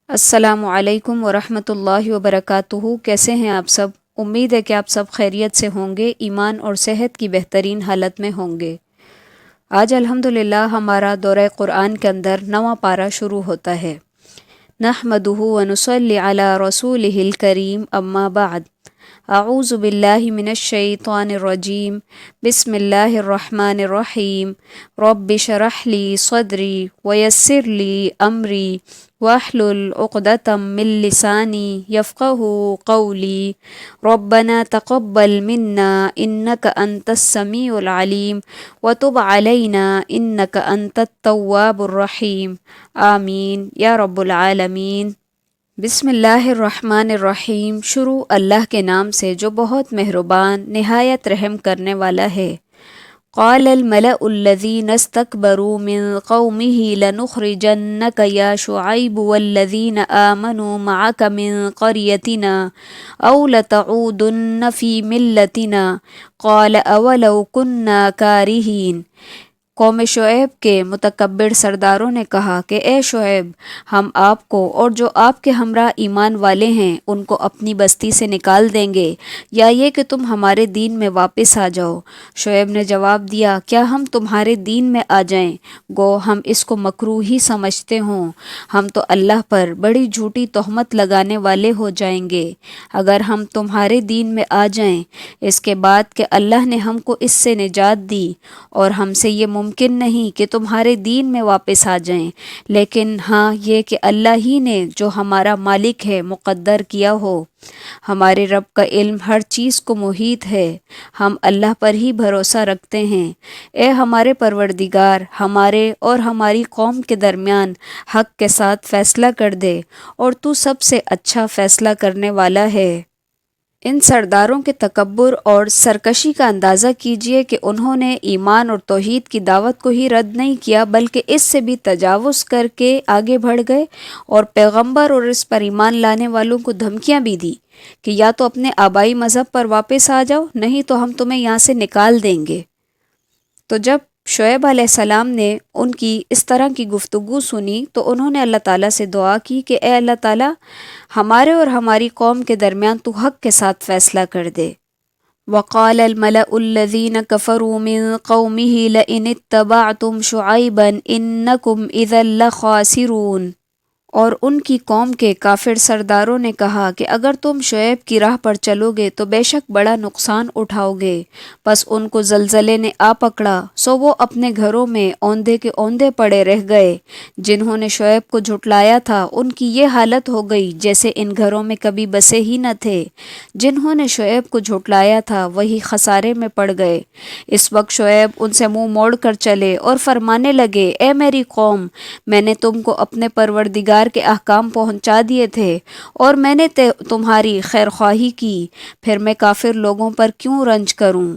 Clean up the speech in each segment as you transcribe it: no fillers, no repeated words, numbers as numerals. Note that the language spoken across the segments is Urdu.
السلام علیکم ورحمۃ اللہ وبرکاتہ۔ کیسے ہیں آپ سب؟ امید ہے کہ آپ سب خیریت سے ہوں گے، ایمان اور صحت کی بہترین حالت میں ہوں گے۔ آج الحمدللہ ہمارا دورہ قرآن کے اندر نواں پارہ شروع ہوتا ہے۔ نحمدہ ونصلی علی رسولہ الکریم، اما بعد۔ اعوذ باللہ من الشیطان الرجیم، بسم اللہ الرحمن الرحیم۔ رب اشرح لی صدری ویسر لی امری واحلل عقدۃ من لسانی یفقہوا قولی۔ ربنا تقبل منا انک انت السمیع العلیم وتب علینا انک انت التواب الرحیم، آمین یا رب العالمین۔ بسم اللہ الرحمن الرحیم۔ شروع اللہ کے نام سے جو بہت مہربان نہایت رحم کرنے والا ہے۔ قال الملأ الذین استکبروا من قومه لنخرجنک یا شعیب والذین آمنوا معک من قریتنا او لتعودن فی ملتنا قال اولو کنا کارہین۔ قوم شعیب کے متکبر سرداروں نے کہا کہ اے شعیب، ہم آپ کو اور جو آپ کے ہمراہ ایمان والے ہیں ان کو اپنی بستی سے نکال دیں گے، یا یہ کہ تم ہمارے دین میں واپس آ جاؤ۔ شعیب نے جواب دیا، کیا ہم تمہارے دین میں آ جائیں گو ہم اس کو مکروہ ہی سمجھتے ہوں، ہم تو اللہ پر بڑی جھوٹی تہمت لگانے والے ہو جائیں گے اگر ہم تمہارے دین میں آ جائیں، اس کے بعد کہ اللہ نے ہم کو اس سے نجات دی، اور ہم سے یہ ممکن نہیں کہ تمہارے دین میں واپس آ جائیں، لیکن ہاں یہ کہ اللہ ہی نے جو ہمارا مالک ہے مقدر کیا ہو۔ ہمارے رب کا علم ہر چیز کو محیط ہے، ہم اللہ پر ہی بھروسہ رکھتے ہیں۔ اے ہمارے پروردگار، ہمارے اور ہماری قوم کے درمیان حق کے ساتھ فیصلہ کر دے، اور تو سب سے اچھا فیصلہ کرنے والا ہے۔ ان سرداروں کے تکبر اور سرکشی کا اندازہ کیجئے کہ انہوں نے ایمان اور توحید کی دعوت کو ہی رد نہیں کیا بلکہ اس سے بھی تجاوز کر کے آگے بڑھ گئے، اور پیغمبر اور اس پر ایمان لانے والوں کو دھمکیاں بھی دی کہ یا تو اپنے آبائی مذہب پر واپس آ جاؤ، نہیں تو ہم تمہیں یہاں سے نکال دیں گے۔ تو جب شعیب علیہ السلام نے ان کی اس طرح کی گفتگو سنی تو انہوں نے اللہ تعالیٰ سے دعا کی کہ اے اللہ تعالیٰ، ہمارے اور ہماری قوم کے درمیان تو حق کے ساتھ فیصلہ کر دے۔ وقال الملأ الذین کفروا من قومه لئن اتبعتم شعیبا انکم اذا لخاسرون۔ اور ان کی قوم کے کافر سرداروں نے کہا کہ اگر تم شعیب کی راہ پر چلو گے تو بے شک بڑا نقصان اٹھاؤ گے۔ پس ان کو زلزلے نے آ پکڑا، سو وہ اپنے گھروں میں اوندھے کے اوندھے پڑے رہ گئے۔ جنہوں نے شعیب کو جھٹلایا تھا ان کی یہ حالت ہو گئی جیسے ان گھروں میں کبھی بسے ہی نہ تھے۔ جنہوں نے شعیب کو جھٹلایا تھا وہی خسارے میں پڑ گئے۔ اس وقت شعیب ان سے منہ موڑ کر چلے اور فرمانے لگے، اے میری قوم، میں نے تم کو اپنے پروردگار کے احکام پہنچا دیے تھے اور میں نے تمہاری خیر خواہی کی، پھر میں کافر لوگوں پر کیوں رنج کروں؟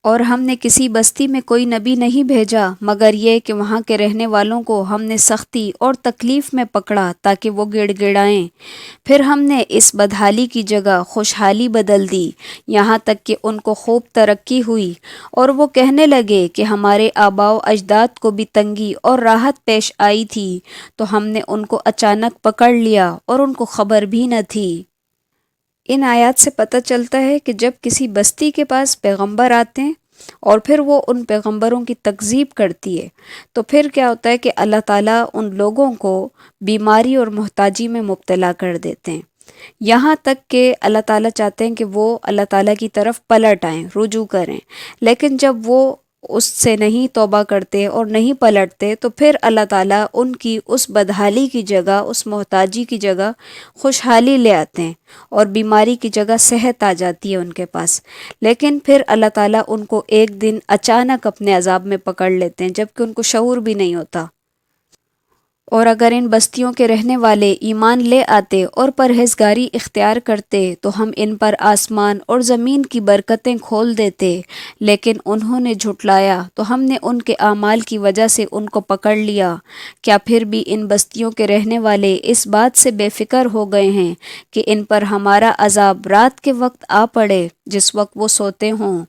اور ہم نے کسی بستی میں کوئی نبی نہیں بھیجا مگر یہ کہ وہاں کے رہنے والوں کو ہم نے سختی اور تکلیف میں پکڑا تاکہ وہ گڑ گڑائیں۔ پھر ہم نے اس بدحالی کی جگہ خوشحالی بدل دی، یہاں تک کہ ان کو خوب ترقی ہوئی، اور وہ کہنے لگے کہ ہمارے آباء و اجداد کو بھی تنگی اور راحت پیش آئی تھی تو ہم نے ان کو اچانک پکڑ لیا اور ان کو خبر بھی نہ تھی۔ ان آیات سے پتہ چلتا ہے کہ جب کسی بستی کے پاس پیغمبر آتے ہیں اور پھر وہ ان پیغمبروں کی تکذیب کرتی ہے تو پھر کیا ہوتا ہے کہ اللہ تعالیٰ ان لوگوں کو بیماری اور محتاجی میں مبتلا کر دیتے ہیں، یہاں تک کہ اللہ تعالیٰ چاہتے ہیں کہ وہ اللہ تعالیٰ کی طرف پلٹ آئیں، رجوع کریں، لیکن جب وہ اس سے نہیں توبہ کرتے اور نہیں پلٹتے تو پھر اللہ تعالیٰ ان کی اس بدحالی کی جگہ، اس محتاجی کی جگہ خوشحالی لے آتے ہیں، اور بیماری کی جگہ صحت آ جاتی ہے ان کے پاس۔ لیکن پھر اللہ تعالیٰ ان کو ایک دن اچانک اپنے عذاب میں پکڑ لیتے ہیں جبکہ ان کو شعور بھی نہیں ہوتا۔ اور اگر ان بستیوں کے رہنے والے ایمان لے آتے اور پرہیزگاری اختیار کرتے تو ہم ان پر آسمان اور زمین کی برکتیں کھول دیتے، لیکن انہوں نے جھٹلایا تو ہم نے ان کے اعمال کی وجہ سے ان کو پکڑ لیا۔ کیا پھر بھی ان بستیوں کے رہنے والے اس بات سے بے فکر ہو گئے ہیں کہ ان پر ہمارا عذاب رات کے وقت آ پڑے جس وقت وہ سوتے ہوں؟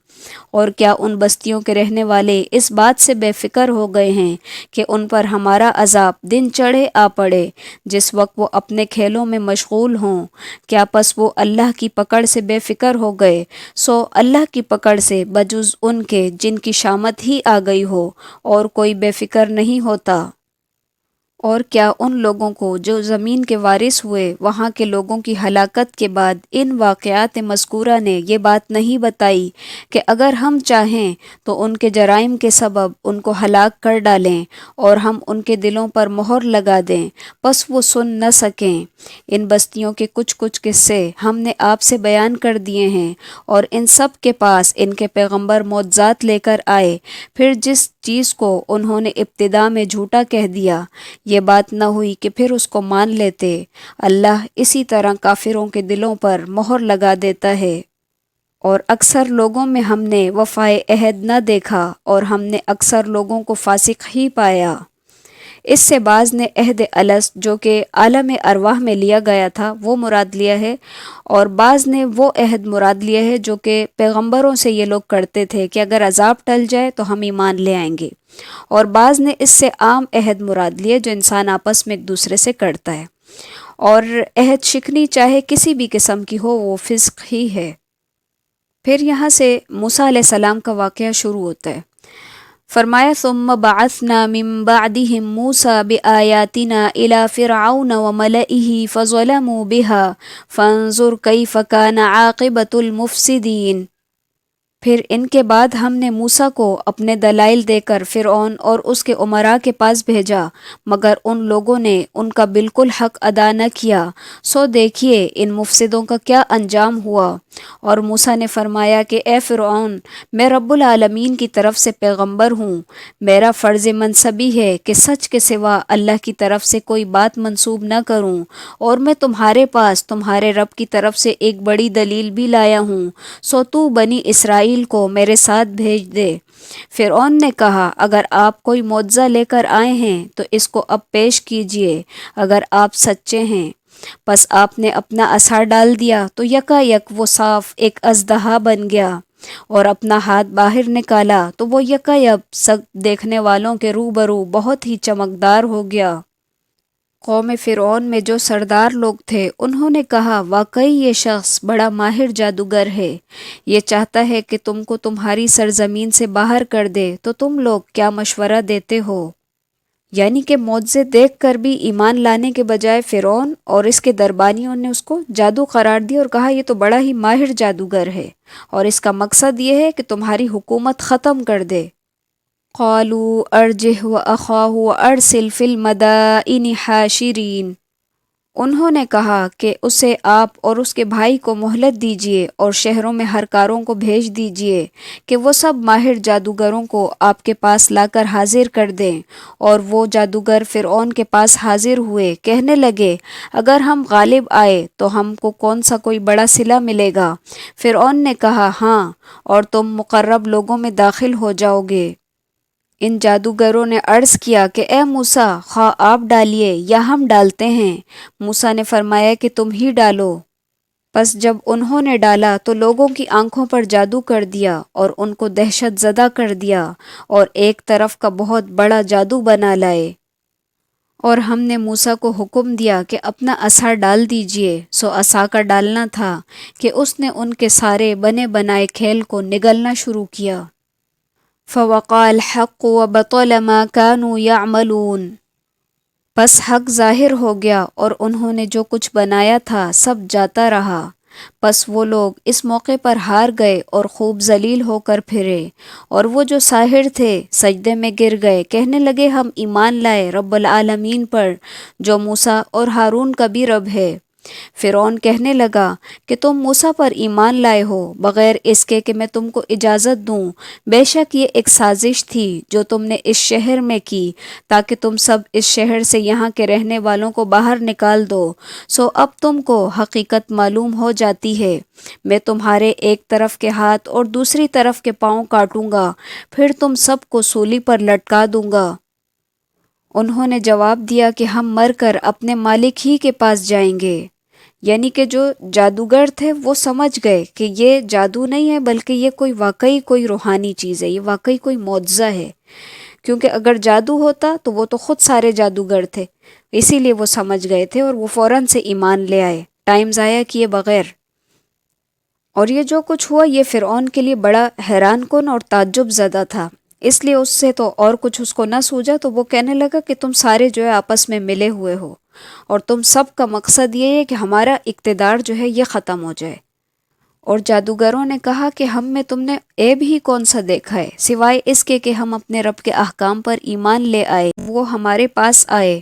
اور کیا ان بستیوں کے رہنے والے اس بات سے بے فکر ہو گئے ہیں کہ ان پر ہمارا عذاب دن چڑھے آ پڑے جس وقت وہ اپنے کھیلوں میں مشغول ہوں؟ کیا پس وہ اللہ کی پکڑ سے بے فکر ہو گئے؟ سو اللہ کی پکڑ سے بجز ان کے جن کی شامت ہی آ گئی ہو اور کوئی بے فکر نہیں ہوتا۔ اور کیا ان لوگوں کو جو زمین کے وارث ہوئے وہاں کے لوگوں کی ہلاکت کے بعد ان واقعات مذکورہ نے یہ بات نہیں بتائی کہ اگر ہم چاہیں تو ان کے جرائم کے سبب ان کو ہلاک کر ڈالیں اور ہم ان کے دلوں پر مہر لگا دیں پس وہ سن نہ سکیں؟ ان بستیوں کے کچھ قصے ہم نے آپ سے بیان کر دیے ہیں، اور ان سب کے پاس ان کے پیغمبر معجزات لے کر آئے، پھر جس چیز کو انہوں نے ابتدا میں جھوٹا کہہ دیا یہ بات نہ ہوئی کہ پھر اس کو مان لیتے۔ اللہ اسی طرح کافروں کے دلوں پر مہر لگا دیتا ہے۔ اور اکثر لوگوں میں ہم نے وفائے عہد نہ دیکھا اور ہم نے اکثر لوگوں کو فاسق ہی پایا۔ اس سے بعض نے عہد الست جو کہ عالم ارواح میں لیا گیا تھا وہ مراد لیا ہے، اور بعض نے وہ عہد مراد لیا ہے جو کہ پیغمبروں سے یہ لوگ کرتے تھے کہ اگر عذاب ٹل جائے تو ہم ایمان لے آئیں گے، اور بعض نے اس سے عام عہد مراد لیے جو انسان آپس میں ایک دوسرے سے کرتا ہے، اور عہد شکنی چاہے کسی بھی قسم کی ہو وہ فسق ہی ہے۔ پھر یہاں سے موسیٰ علیہ السلام کا واقعہ شروع ہوتا ہے۔ فرمایا ثم بعثنا من بعدهم موسى بآياتنا إلى فرعون وملئه فظلموا بها فانظر كيف كان عاقبة المفسدين۔ پھر ان کے بعد ہم نے موسیٰ کو اپنے دلائل دے کر فرعون اور اس کے امراء کے پاس بھیجا، مگر ان لوگوں نے ان کا بالکل حق ادا نہ کیا، سو دیکھیے ان مفسدوں کا کیا انجام ہوا۔ اور موسیٰ نے فرمایا کہ اے فرعون، میں رب العالمین کی طرف سے پیغمبر ہوں، میرا فرض منصبی ہے کہ سچ کے سوا اللہ کی طرف سے کوئی بات منسوب نہ کروں، اور میں تمہارے پاس تمہارے رب کی طرف سے ایک بڑی دلیل بھی لایا ہوں، سو تو بنی اسرائیل کو میرے ساتھ بھیج دے۔ فرعون نے کہا اگر آپ کوئی معجزہ لے کر آئے ہیں تو اس کو اب پیش کیجئے اگر آپ سچے ہیں۔ پس آپ نے اپنا عصا ڈال دیا تو یکا یک وہ صاف ایک اژدہا بن گیا، اور اپنا ہاتھ باہر نکالا تو وہ یکا یک سب دیکھنے والوں کے روبرو بہت ہی چمکدار ہو گیا۔ قوم فرعون میں جو سردار لوگ تھے انہوں نے کہا واقعی یہ شخص بڑا ماہر جادوگر ہے، یہ چاہتا ہے کہ تم کو تمہاری سرزمین سے باہر کر دے، تو تم لوگ کیا مشورہ دیتے ہو؟ یعنی کہ معجزے دیکھ کر بھی ایمان لانے کے بجائے فرعون اور اس کے دربانیوں نے اس کو جادو قرار دیا اور کہا یہ تو بڑا ہی ماہر جادوگر ہے، اور اس کا مقصد یہ ہے کہ تمہاری حکومت ختم کر دے۔ قالوا ارجہ واخاہ وارسل فی المدائن حاشرین۔ انہوں نے کہا کہ اسے آپ اور اس کے بھائی کو مہلت دیجیے اور شہروں میں ہرکاروں کو بھیج دیجیے کہ وہ سب ماہر جادوگروں کو آپ کے پاس لا کر حاضر کر دیں۔ اور وہ جادوگر فرعون کے پاس حاضر ہوئے، کہنے لگے اگر ہم غالب آئے تو ہم کو کون سا کوئی بڑا صلہ ملے گا؟ فرعون نے کہا ہاں، اور تم مقرب لوگوں میں داخل ہو جاؤ گے۔ ان جادوگروں نے عرض کیا کہ اے موسیٰ، خواہ آپ ڈالیے یا ہم ڈالتے ہیں۔ موسیٰ نے فرمایا کہ تم ہی ڈالو۔ پس جب انہوں نے ڈالا تو لوگوں کی آنکھوں پر جادو کر دیا اور ان کو دہشت زدہ کر دیا، اور ایک طرف کا بہت بڑا جادو بنا لائے۔ اور ہم نے موسیٰ کو حکم دیا کہ اپنا عصا ڈال دیجیے، سو عصا کا ڈالنا تھا کہ اس نے ان کے سارے بنے بنائے کھیل کو نگلنا شروع کیا۔ فوقع الحق وبطل ما كانوا يعملون۔ پس حق ظاہر ہو گیا اور انہوں نے جو کچھ بنایا تھا سب جاتا رہا۔ پس وہ لوگ اس موقع پر ہار گئے اور خوب ذلیل ہو کر پھرے، اور وہ جو ساحر تھے سجدے میں گر گئے، کہنے لگے ہم ایمان لائے رب العالمین پر جو موسیٰ اور ہارون کا بھی رب ہے۔ فرعون کہنے لگا کہ تم موسیٰ پر ایمان لائے ہو بغیر اس کے کہ میں تم کو اجازت دوں، بے شک یہ ایک سازش تھی جو تم نے اس شہر میں کی تاکہ تم سب اس شہر سے یہاں کے رہنے والوں کو باہر نکال دو، سو اب تم کو حقیقت معلوم ہو جاتی ہے، میں تمہارے ایک طرف کے ہاتھ اور دوسری طرف کے پاؤں کاٹوں گا، پھر تم سب کو سولی پر لٹکا دوں گا۔ انہوں نے جواب دیا کہ ہم مر کر اپنے مالک ہی کے پاس جائیں گے۔ یعنی کہ جو جادوگر تھے وہ سمجھ گئے کہ یہ جادو نہیں ہے بلکہ یہ کوئی روحانی چیز ہے، یہ واقعی کوئی معجزہ ہے، کیونکہ اگر جادو ہوتا تو وہ تو خود سارے جادوگر تھے، اسی لیے وہ سمجھ گئے تھے اور وہ فوراً سے ایمان لے آئے ٹائم ضائع کیے بغیر۔ اور یہ جو کچھ ہوا یہ فرعون کے لیے بڑا حیران کن اور تعجب زدہ تھا، اس لیے اس سے تو اور کچھ اس کو نہ سوجا، تو وہ کہنے لگا کہ تم سارے جو ہے آپس میں ملے ہوئے ہو اور تم سب کا مقصد یہ ہے کہ ہمارا اقتدار جو ہے یہ ختم ہو جائے۔ اور جادوگروں نے کہا کہ ہم میں تم نے عیب ہی کون سا دیکھا ہے سوائے اس کے کہ ہم اپنے رب کے احکام پر ایمان لے آئے، وہ ہمارے پاس آئے۔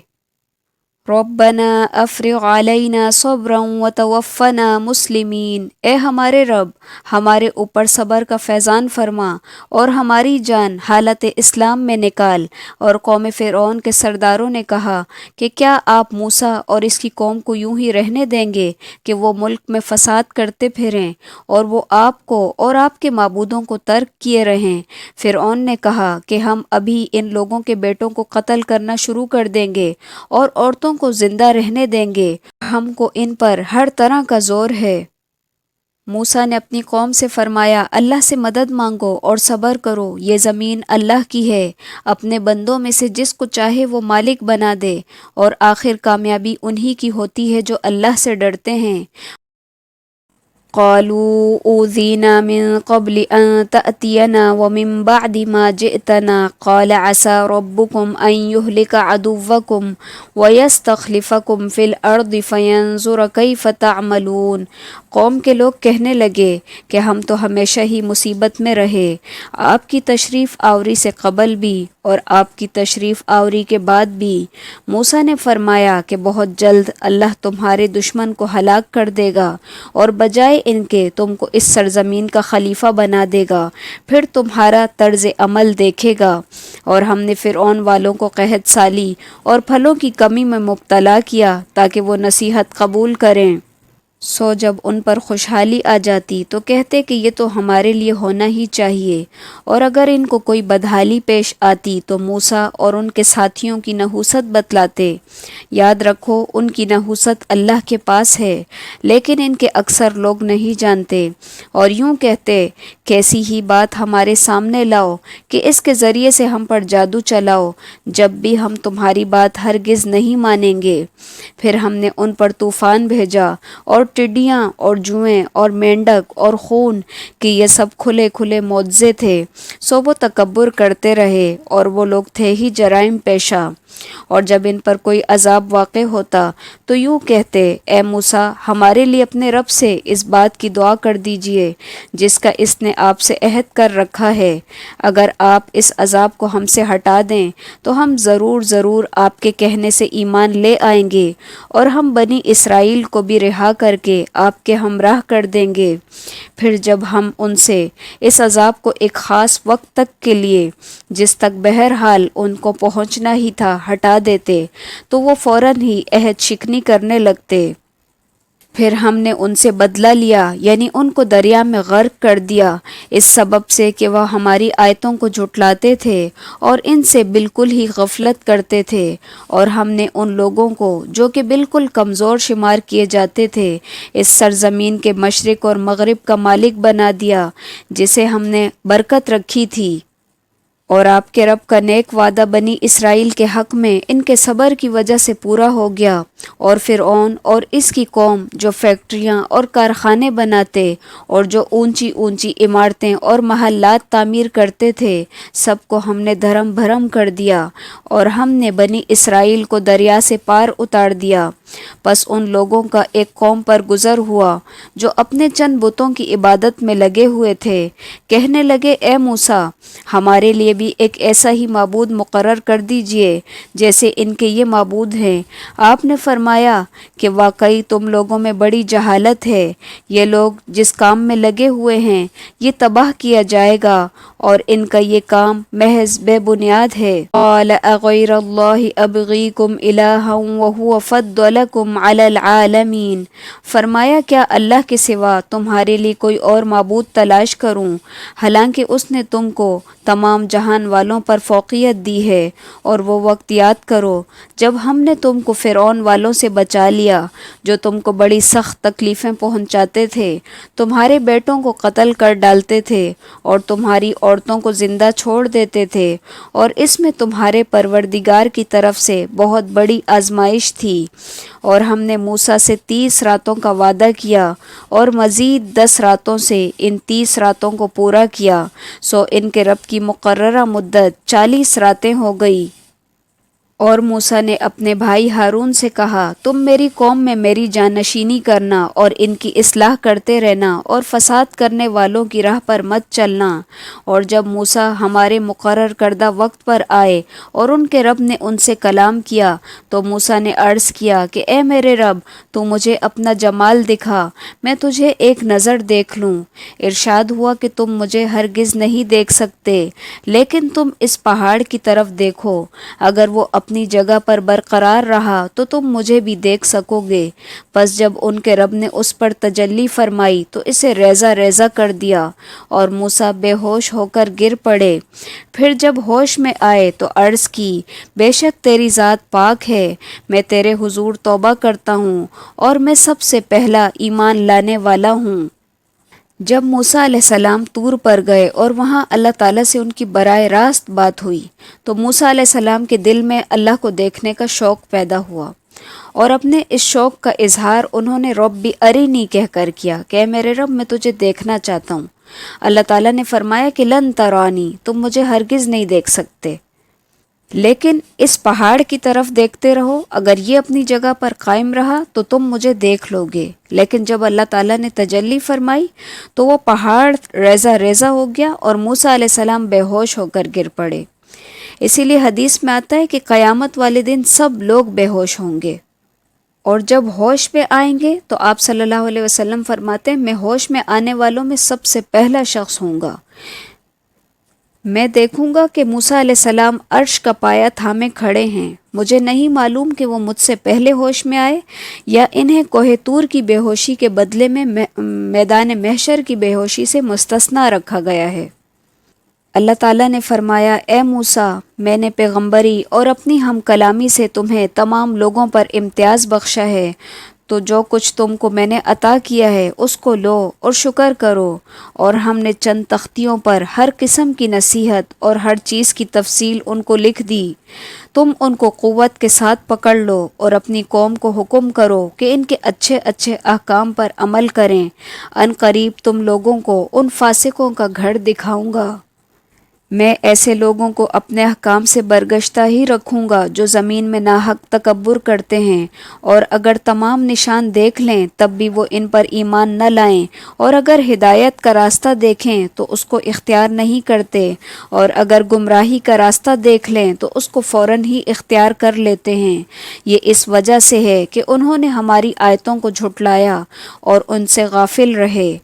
ربنا افرغ علینا صبرا وتوفنا مسلمین، اے ہمارے رب ہمارے اوپر صبر کا فیضان فرما اور ہماری جان حالت اسلام میں نکال۔ اور قوم فرعون کے سرداروں نے کہا کہ کیا آپ موسیٰ اور اس کی قوم کو یوں ہی رہنے دیں گے کہ وہ ملک میں فساد کرتے پھریں اور وہ آپ کو اور آپ کے معبودوں کو ترک کیے رہیں؟ فرعون نے کہا کہ ہم ابھی ان لوگوں کے بیٹوں کو قتل کرنا شروع کر دیں گے اور عورتوں کو زندہ رہنے دیں گے، ہم کو ان پر ہر طرح کا زور ہے۔ موسیٰ نے اپنی قوم سے فرمایا اللہ سے مدد مانگو اور صبر کرو، یہ زمین اللہ کی ہے، اپنے بندوں میں سے جس کو چاہے وہ مالک بنا دے، اور آخر کامیابی انہی کی ہوتی ہے جو اللہ سے ڈرتے ہیں۔ قالوا اوذینا من قبل ان تأتینا ومن بعد ما جئتنا قال عسى ربكم ان يهلك عدوكم ويستخلفكم في الارض فينظر كيف تعملون۔ قوم کے لوگ کہنے لگے کہ ہم تو ہمیشہ ہی مصیبت میں رہے، آپ کی تشریف آوری سے قبل بھی اور آپ کی تشریف آوری کے بعد بھی۔ موسیٰ نے فرمایا کہ بہت جلد اللہ تمہارے دشمن کو ہلاک کر دے گا اور بجائے ان کے تم کو اس سرزمین کا خلیفہ بنا دے گا، پھر تمہارا طرز عمل دیکھے گا۔ اور ہم نے فرعون والوں کو قحط سالی اور پھلوں کی کمی میں مبتلا کیا تاکہ وہ نصیحت قبول کریں۔ سو جب ان پر خوشحالی آ جاتی تو کہتے کہ یہ تو ہمارے لیے ہونا ہی چاہیے، اور اگر ان کو کوئی بدحالی پیش آتی تو موسیٰ اور ان کے ساتھیوں کی نحوست بتلاتے۔ یاد رکھو ان کی نحوست اللہ کے پاس ہے، لیکن ان کے اکثر لوگ نہیں جانتے، اور یوں کہتے کیسی ہی بات ہمارے سامنے لاؤ کہ اس کے ذریعے سے ہم پر جادو چلاؤ، جب بھی ہم تمہاری بات ہرگز نہیں مانیں گے۔ پھر ہم نے ان پر طوفان بھیجا اور ٹڈیاں اور جوئیں اور مینڈک اور خون کہ یہ سب کھلے کھلے معجزے تھے، سو وہ تکبر کرتے رہے اور وہ لوگ تھے ہی جرائم پیشہ۔ اور جب ان پر کوئی عذاب واقع ہوتا تو یوں کہتے اے موسیٰ ہمارے لیے اپنے رب سے اس بات کی دعا کر دیجئے جس کا اس نے آپ سے عہد کر رکھا ہے، اگر آپ اس عذاب کو ہم سے ہٹا دیں تو ہم ضرور آپ کے کہنے سے ایمان لے آئیں گے، اور ہم بنی اسرائیل کو بھی رہا کر کے آپ کے ہمراہ کر دیں گے۔ پھر جب ہم ان سے اس عذاب کو ایک خاص وقت تک کے لیے جس تک بہرحال ان کو پہنچنا ہی تھا ہٹا دیتے تو وہ فوراً ہی عہد شکنی کرنے لگتے۔ پھر ہم نے ان سے بدلہ لیا، یعنی ان کو دریا میں غرق کر دیا، اس سبب سے کہ وہ ہماری آیتوں کو جھٹلاتے تھے اور ان سے بالکل ہی غفلت کرتے تھے۔ اور ہم نے ان لوگوں کو جو کہ بالکل کمزور شمار کیے جاتے تھے اس سرزمین کے مشرق اور مغرب کا مالک بنا دیا جسے ہم نے برکت رکھی تھی۔ اور آپ کے رب کا نیک وعدہ بنی اسرائیل کے حق میں ان کے صبر کی وجہ سے پورا ہو گیا، اور فرعون اور اس کی قوم جو فیکٹریاں اور کارخانے بناتے اور جو اونچی اونچی عمارتیں اور محلات تعمیر کرتے تھے، سب کو ہم نے دھرم بھرم کر دیا، اور ہم نے بنی اسرائیل کو دریا سے پار اتار دیا۔ پس ان لوگوں کا ایک قوم پر گزر ہوا جو اپنے چند بتوں کی عبادت میں لگے ہوئے تھے، کہنے لگے اے موسیٰ ہمارے لیے بھی ایک ایسا ہی معبود مقرر کر دیجئے جیسے ان کے یہ معبود ہیں۔ آپ نے فرمایا کہ واقعی تم لوگوں میں بڑی جہالت ہے، یہ لوگ جس کام میں لگے ہوئے ہیں یہ تباہ کیا جائے گا، اور ان کا یہ کام محض بے بنیاد ہے۔ قال اغیر اللہ ابغیکم الہا وہو فضلکم علی العالمین، فرمایا کیا اللہ کے سوا تمہارے لیے کوئی اور معبود تلاش کروں، حالانکہ اس نے تم کو تمام جہان والوں پر فوقیت دی ہے، اور وہ وقت یاد کرو جب ہم نے تم کو فرعون والوں سے بچا لیا جو تم کو بڑی سخت تکلیفیں پہنچاتے تھے، تمہارے بیٹوں کو قتل کر ڈالتے تھے اور تمہاری عورتوں کو زندہ چھوڑ دیتے تھے، اور اس میں تمہارے پروردگار کی طرف سے بہت بڑی آزمائش تھی۔ اور ہم نے موسیٰ سے 30 راتوں کا وعدہ کیا اور مزید 10 راتوں سے ان 30 راتوں کو پورا کیا، سو ان کے رب کی مقررہ مدت 40 راتیں ہو گئی۔ اور موسیٰ نے اپنے بھائی ہارون سے کہا، تم میری قوم میں میری جانشینی کرنا اور ان کی اصلاح کرتے رہنا اور فساد کرنے والوں کی راہ پر مت چلنا۔ اور جب موسیٰ ہمارے مقرر کردہ وقت پر آئے اور ان کے رب نے ان سے کلام کیا تو موسیٰ نے عرض کیا کہ اے میرے رب، تو مجھے اپنا جمال دکھا، میں تجھے ایک نظر دیکھ لوں۔ ارشاد ہوا کہ تم مجھے ہرگز نہیں دیکھ سکتے، لیکن تم اس پہاڑ کی طرف دیکھو، اگر وہ اپنی جگہ پر برقرار رہا تو تم مجھے بھی دیکھ سکو گے۔ پس جب ان کے رب نے اس پر تجلی فرمائی تو اسے ریزہ ریزہ کر دیا اور موسیٰ بے ہوش ہو کر گر پڑے۔ پھر جب ہوش میں آئے تو عرض کی، بے شک تیری ذات پاک ہے، میں تیرے حضور توبہ کرتا ہوں اور میں سب سے پہلا ایمان لانے والا ہوں۔ جب موسیٰ علیہ السلام طور پر گئے اور وہاں اللہ تعالیٰ سے ان کی براہ راست بات ہوئی تو موسیٰ علیہ السلام کے دل میں اللہ کو دیکھنے کا شوق پیدا ہوا، اور اپنے اس شوق کا اظہار انہوں نے ربی ارینی کہہ کر کیا کہ اے میرے رب، میں تجھے دیکھنا چاہتا ہوں۔ اللہ تعالیٰ نے فرمایا کہ لن ترانی، تم مجھے ہرگز نہیں دیکھ سکتے، لیکن اس پہاڑ کی طرف دیکھتے رہو، اگر یہ اپنی جگہ پر قائم رہا تو تم مجھے دیکھ لو گے۔ لیکن جب اللہ تعالیٰ نے تجلی فرمائی تو وہ پہاڑ ریزہ ریزہ ہو گیا اور موسیٰ علیہ السلام بے ہوش ہو کر گر پڑے۔ اسی لیے حدیث میں آتا ہے کہ قیامت والے دن سب لوگ بے ہوش ہوں گے، اور جب ہوش میں آئیں گے تو آپ صلی اللہ علیہ وسلم فرماتے ہیں، میں ہوش میں آنے والوں میں سب سے پہلا شخص ہوں گا۔ میں دیکھوں گا کہ موسیٰ علیہ السلام عرش کا پایہ تھامے کھڑے ہیں، مجھے نہیں معلوم کہ وہ مجھ سے پہلے ہوش میں آئے یا انہیں کوہ طور کی بے ہوشی کے بدلے میں میدان محشر کی بے ہوشی سے مستثنیٰ رکھا گیا ہے۔ اللہ تعالیٰ نے فرمایا، اے موسیٰ، میں نے پیغمبری اور اپنی ہم کلامی سے تمہیں تمام لوگوں پر امتیاز بخشا ہے، تو جو کچھ تم کو میں نے عطا کیا ہے اس کو لو اور شکر کرو۔ اور ہم نے چند تختیوں پر ہر قسم کی نصیحت اور ہر چیز کی تفصیل ان کو لکھ دی، تم ان کو قوت کے ساتھ پکڑ لو اور اپنی قوم کو حکم کرو کہ ان کے اچھے اچھے احکام پر عمل کریں، ان قریب تم لوگوں کو ان فاسقوں کا گھر دکھاؤں گا۔ میں ایسے لوگوں کو اپنے احکام سے برگشتہ ہی رکھوں گا جو زمین میں ناحق تکبر کرتے ہیں، اور اگر تمام نشان دیکھ لیں تب بھی وہ ان پر ایمان نہ لائیں، اور اگر ہدایت کا راستہ دیکھیں تو اس کو اختیار نہیں کرتے، اور اگر گمراہی کا راستہ دیکھ لیں تو اس کو فوراً ہی اختیار کر لیتے ہیں۔ یہ اس وجہ سے ہے کہ انہوں نے ہماری آیتوں کو جھٹلایا اور ان سے غافل رہے۔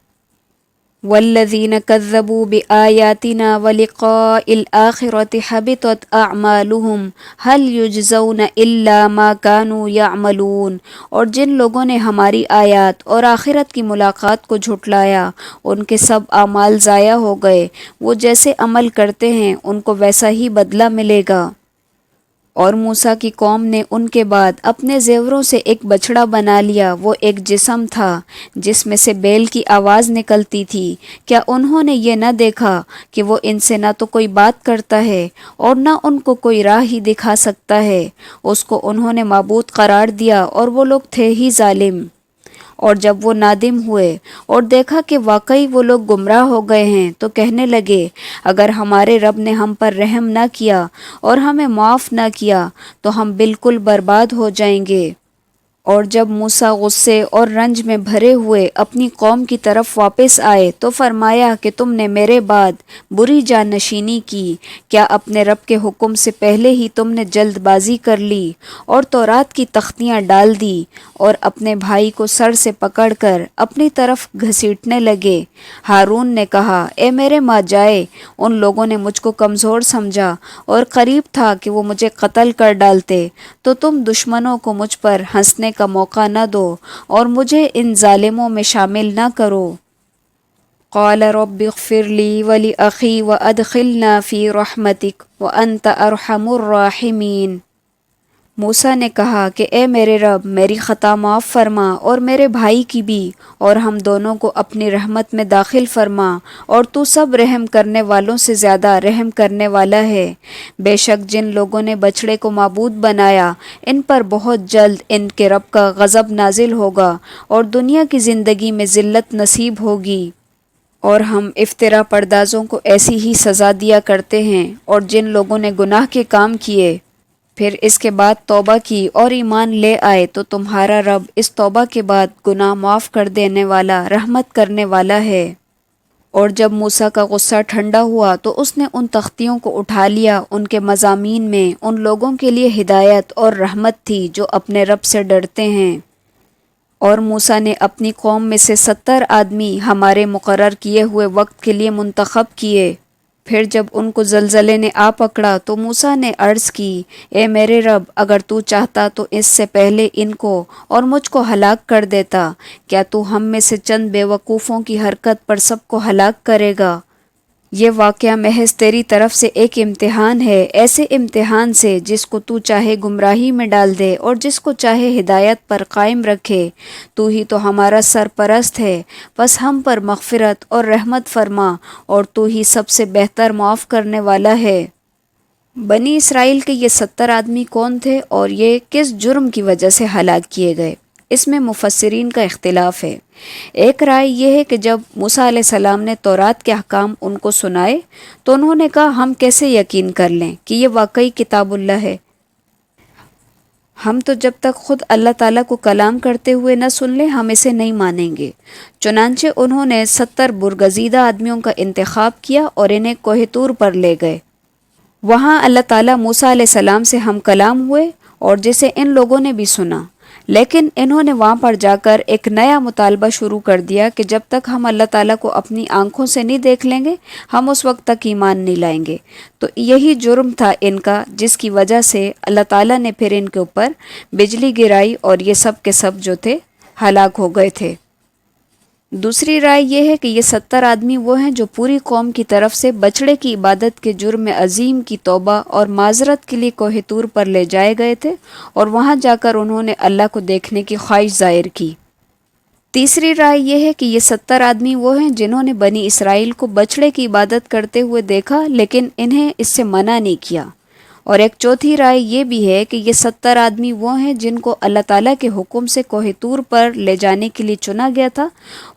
والذین کذبوا بآیاتنا ولقاء الآخرۃ حبطت اعمالهم هل یجزون الا ما كانوا یعملون، اور جن لوگوں نے ہماری آیات اور آخرت کی ملاقات کو جھٹلایا ان کے سب اعمال ضائع ہو گئے، وہ جیسے عمل کرتے ہیں ان کو ویسا ہی بدلہ ملے گا۔ اور موسیٰ کی قوم نے ان کے بعد اپنے زیوروں سے ایک بچڑا بنا لیا، وہ ایک جسم تھا جس میں سے بیل کی آواز نکلتی تھی۔ کیا انہوں نے یہ نہ دیکھا کہ وہ ان سے نہ تو کوئی بات کرتا ہے اور نہ ان کو کوئی راہ ہی دکھا سکتا ہے؟ اس کو انہوں نے معبود قرار دیا اور وہ لوگ تھے ہی ظالم۔ اور جب وہ نادم ہوئے اور دیکھا کہ واقعی وہ لوگ گمراہ ہو گئے ہیں تو کہنے لگے، اگر ہمارے رب نے ہم پر رحم نہ کیا اور ہمیں معاف نہ کیا تو ہم بالکل برباد ہو جائیں گے۔ اور جب موسیٰ غصے اور رنج میں بھرے ہوئے اپنی قوم کی طرف واپس آئے تو فرمایا کہ تم نے میرے بعد بری جانشینی کی، کیا اپنے رب کے حکم سے پہلے ہی تم نے جلد بازی کر لی اور تورات کی تختیاں ڈال دی اور اپنے بھائی کو سر سے پکڑ کر اپنی طرف گھسیٹنے لگے؟ ہارون نے کہا، اے میرے ماں جائے، ان لوگوں نے مجھ کو کمزور سمجھا اور قریب تھا کہ وہ مجھے قتل کر ڈالتے، تو تم دشمنوں کو مجھ پر ہنسنے کا موقع نہ دو اور مجھے ان ظالموں میں شامل نہ کرو۔ قال رب اغفر لی ولأخی وادخلنا فی رحمتک وانت ارحم الراحمین۔ موسیٰ نے کہا کہ اے میرے رب، میری خطا معاف فرما اور میرے بھائی کی بھی، اور ہم دونوں کو اپنی رحمت میں داخل فرما، اور تو سب رحم کرنے والوں سے زیادہ رحم کرنے والا ہے۔ بے شک جن لوگوں نے بچڑے کو معبود بنایا، ان پر بہت جلد ان کے رب کا غضب نازل ہوگا اور دنیا کی زندگی میں ذلت نصیب ہوگی۔ اور ہم افترا پردازوں کو ایسی ہی سزا دیا کرتے ہیں، اور جن لوگوں نے گناہ کے کام کیے پھر اس کے بعد توبہ کی اور ایمان لے آئے تو تمہارا رب اس توبہ کے بعد گناہ معاف کر دینے والا، رحمت کرنے والا ہے۔ اور جب موسیٰ کا غصہ ٹھنڈا ہوا تو اس نے ان تختیوں کو اٹھا لیا، ان کے مضامین میں ان لوگوں کے لیے ہدایت اور رحمت تھی جو اپنے رب سے ڈرتے ہیں۔ اور موسیٰ نے اپنی قوم میں سے 70 آدمی ہمارے مقرر کیے ہوئے وقت کے لیے منتخب کیے۔ پھر جب ان کو زلزلے نے آ پکڑا تو موسیٰ نے عرض کی، اے میرے رب، اگر تو چاہتا تو اس سے پہلے ان کو اور مجھ کو ہلاک کر دیتا۔ کیا تو ہم میں سے چند بے وقوفوں کی حرکت پر سب کو ہلاک کرے گا؟ یہ واقعہ محض تیری طرف سے ایک امتحان ہے، ایسے امتحان سے جس کو تو چاہے گمراہی میں ڈال دے اور جس کو چاہے ہدایت پر قائم رکھے۔ تو ہی تو ہمارا سرپرست ہے، بس ہم پر مغفرت اور رحمت فرما، اور تو ہی سب سے بہتر معاف کرنے والا ہے۔ بنی اسرائیل کے یہ 70 آدمی کون تھے اور یہ کس جرم کی وجہ سے ہلاک کیے گئے؟ اس میں مفسرین کا اختلاف ہے۔ ایک رائے یہ ہے کہ جب موسیٰ علیہ السلام نے تورات کے احکام ان کو سنائے تو انہوں نے کہا، ہم کیسے یقین کر لیں کہ یہ واقعی کتاب اللہ ہے؟ ہم تو جب تک خود اللہ تعالیٰ کو کلام کرتے ہوئے نہ سن لیں ہم اسے نہیں مانیں گے۔ چنانچہ انہوں نے 70 برگزیدہ آدمیوں کا انتخاب کیا اور انہیں کوہ طور پر لے گئے۔ وہاں اللہ تعالیٰ موسیٰ علیہ السلام سے ہم کلام ہوئے، اور جسے ان لوگوں نے بھی سنا، لیکن انہوں نے وہاں پر جا کر ایک نیا مطالبہ شروع کر دیا کہ جب تک ہم اللہ تعالیٰ کو اپنی آنکھوں سے نہیں دیکھ لیں گے ہم اس وقت تک ایمان نہیں لائیں گے۔ تو یہی جرم تھا ان کا، جس کی وجہ سے اللہ تعالیٰ نے پھر ان کے اوپر بجلی گرائی اور یہ سب کے سب جو تھے ہلاک ہو گئے تھے۔ دوسری رائے یہ ہے کہ یہ 70 آدمی وہ ہیں جو پوری قوم کی طرف سے بچڑے کی عبادت کے جرم عظیم کی توبہ اور معذرت کے لیے کوہ طور پر لے جائے گئے تھے، اور وہاں جا کر انہوں نے اللہ کو دیکھنے کی خواہش ظاہر کی۔ تیسری رائے یہ ہے کہ یہ 70 آدمی وہ ہیں جنہوں نے بنی اسرائیل کو بچڑے کی عبادت کرتے ہوئے دیکھا لیکن انہیں اس سے منع نہیں کیا۔ اور ایک چوتھی رائے یہ بھی ہے کہ یہ 70 آدمی وہ ہیں جن کو اللہ تعالیٰ کے حکم سے کوہ طور پر لے جانے کے لیے چنا گیا تھا۔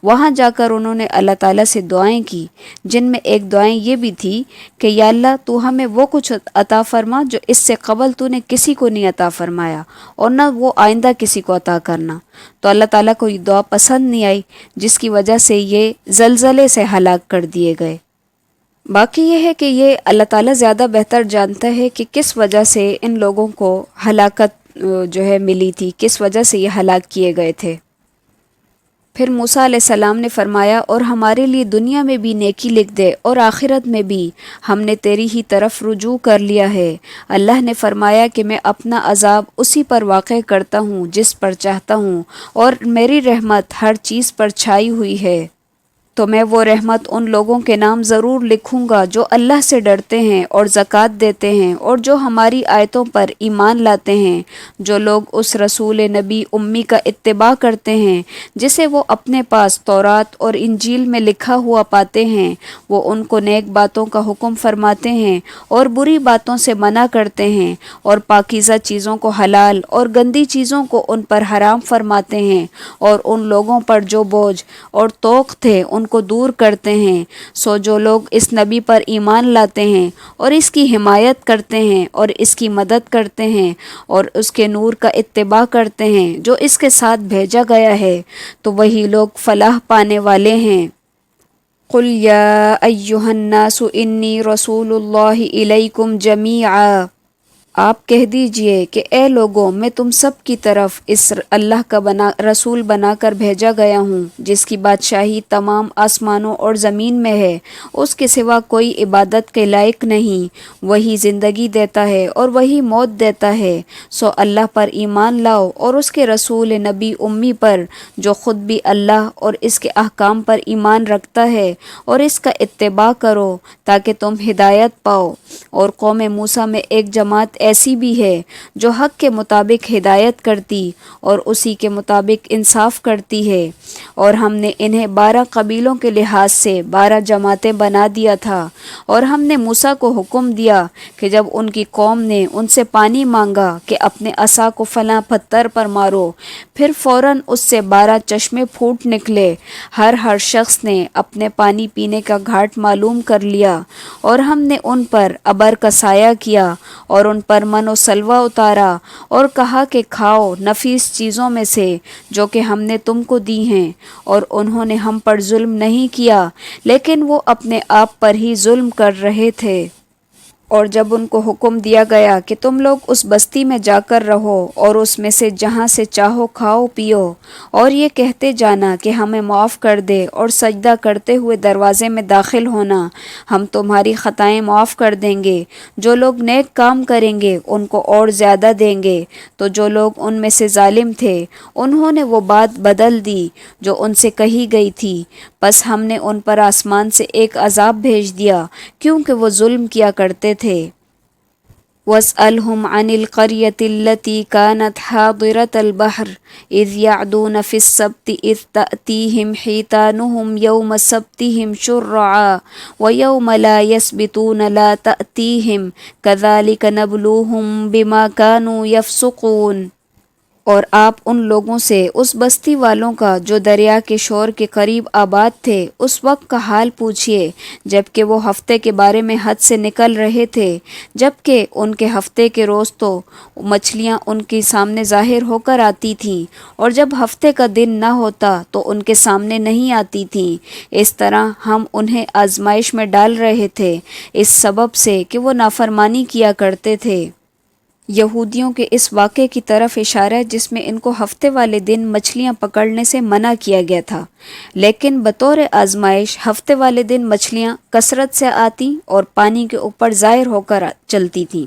وہاں جا کر انہوں نے اللہ تعالیٰ سے دعائیں کی، جن میں ایک دعائیں یہ بھی تھی کہ یا اللہ تو ہمیں وہ کچھ عطا فرما جو اس سے قبل تو نے کسی کو نہیں عطا فرمایا، اور نہ وہ آئندہ کسی کو عطا کرنا۔ تو اللہ تعالیٰ کو یہ دعا پسند نہیں آئی، جس کی وجہ سے یہ زلزلے سے ہلاک کر دیے گئے۔ باقی یہ ہے کہ یہ اللہ تعالیٰ زیادہ بہتر جانتا ہے کہ کس وجہ سے ان لوگوں کو ہلاکت جو ہے ملی تھی، کس وجہ سے یہ ہلاک کیے گئے تھے۔ پھر موسیٰ علیہ السلام نے فرمایا، اور ہمارے لیے دنیا میں بھی نیکی لکھ دے اور آخرت میں بھی، ہم نے تیری ہی طرف رجوع کر لیا ہے۔ اللہ نے فرمایا کہ میں اپنا عذاب اسی پر واقع کرتا ہوں جس پر چاہتا ہوں، اور میری رحمت ہر چیز پر چھائی ہوئی ہے۔ تو میں وہ رحمت ان لوگوں کے نام ضرور لکھوں گا جو اللہ سے ڈرتے ہیں اور زکوٰۃ دیتے ہیں اور جو ہماری آیتوں پر ایمان لاتے ہیں، جو لوگ اس رسول نبی امی کا اتباع کرتے ہیں جسے وہ اپنے پاس تورات اور انجیل میں لکھا ہوا پاتے ہیں۔ وہ ان کو نیک باتوں کا حکم فرماتے ہیں اور بری باتوں سے منع کرتے ہیں، اور پاکیزہ چیزوں کو حلال اور گندی چیزوں کو ان پر حرام فرماتے ہیں، اور ان لوگوں پر جو بوجھ اور توق تھے ان کو دور کرتے ہیں۔ سو جو لوگ اس نبی پر ایمان لاتے ہیں اور اس کی حمایت کرتے ہیں اور اس کی مدد کرتے ہیں اور اس کے نور کا اتباع کرتے ہیں جو اس کے ساتھ بھیجا گیا ہے، تو وہی لوگ فلاح پانے والے ہیں۔ قل یا ایھا الناس انی رسول اللہ الیکم جمیعا۔ آپ کہہ دیجئے کہ اے لوگوں، میں تم سب کی طرف اس اللہ کا رسول بنا کر بھیجا گیا ہوں جس کی بادشاہی تمام آسمانوں اور زمین میں ہے، اس کے سوا کوئی عبادت کے لائق نہیں، وہی زندگی دیتا ہے اور وہی موت دیتا ہے، سو اللہ پر ایمان لاؤ اور اس کے رسول نبی امی پر جو خود بھی اللہ اور اس کے احکام پر ایمان رکھتا ہے، اور اس کا اتباع کرو تاکہ تم ہدایت پاؤ۔ اور قوم موسیٰ میں ایک جماعت ایسی بھی ہے جو حق کے مطابق ہدایت کرتی اور اسی کے مطابق انصاف کرتی ہے، اور ہم نے انہیں 12 قبیلوں کے لحاظ سے 12 جماعتیں بنا دیا تھا، اور ہم نے موسیٰ کو حکم دیا کہ جب ان کی قوم نے ان سے پانی مانگا کہ اپنے عصا کو فلاں پتھر پر مارو، پھر فوراً اس سے 12 چشمے پھوٹ نکلے، ہر شخص نے اپنے پانی پینے کا گھاٹ معلوم کر لیا، اور ہم نے ان پر ابر کا سایہ کیا اور ان پر من و سلوہ اتارا، اور کہا کہ کھاؤ نفیس چیزوں میں سے جو کہ ہم نے تم کو دی ہیں، اور انہوں نے ہم پر ظلم نہیں کیا لیکن وہ اپنے آپ پر ہی ظلم کر رہے تھے۔ اور جب ان کو حکم دیا گیا کہ تم لوگ اس بستی میں جا کر رہو اور اس میں سے جہاں سے چاہو کھاؤ پیو، اور یہ کہتے جانا کہ ہمیں معاف کر دے، اور سجدہ کرتے ہوئے دروازے میں داخل ہونا، ہم تمہاری خطائیں معاف کر دیں گے، جو لوگ نیک کام کریں گے ان کو اور زیادہ دیں گے۔ تو جو لوگ ان میں سے ظالم تھے انہوں نے وہ بات بدل دی جو ان سے کہی گئی تھی، بس ہم نے ان پر آسمان سے ایک عذاب بھیج دیا کیونکہ وہ ظلم کیا کرتے تھے۔ وَاسْأَلْهُمْ عَنِ الْقَرْيَةِ الَّتِي كَانَتْ حَاضِرَةَ الْبَحْرِ إِذْ يَعْدُونَ فِي السَّبْتِ إِذْ تَأْتِيهِمْ حِيتَانُهُمْ يَوْمَ سَبْتِهِمْ شُرَّعًا وَيَوْمَ لَا يَسْبِتُونَ لَا تَأْتِيهِمْ كَذَلِكَ نَبْلُوهُمْ بِمَا كَانُوا يَفْسُقُونَ۔ اور آپ ان لوگوں سے اس بستی والوں کا جو دریا کے شور کے قریب آباد تھے اس وقت کا حال پوچھئے جب کہ وہ ہفتے کے بارے میں حد سے نکل رہے تھے، جب کہ ان کے ہفتے کے روز تو مچھلیاں ان کے سامنے ظاہر ہو کر آتی تھیں، اور جب ہفتے کا دن نہ ہوتا تو ان کے سامنے نہیں آتی تھیں۔ اس طرح ہم انہیں آزمائش میں ڈال رہے تھے اس سبب سے کہ وہ نافرمانی کیا کرتے تھے۔ یہودیوں کے اس واقعے کی طرف اشارہ ہے جس میں ان کو ہفتے والے دن مچھلیاں پکڑنے سے منع کیا گیا تھا، لیکن بطور آزمائش ہفتے والے دن مچھلیاں کثرت سے آتی اور پانی کے اوپر ظاہر ہو کر چلتی تھیں،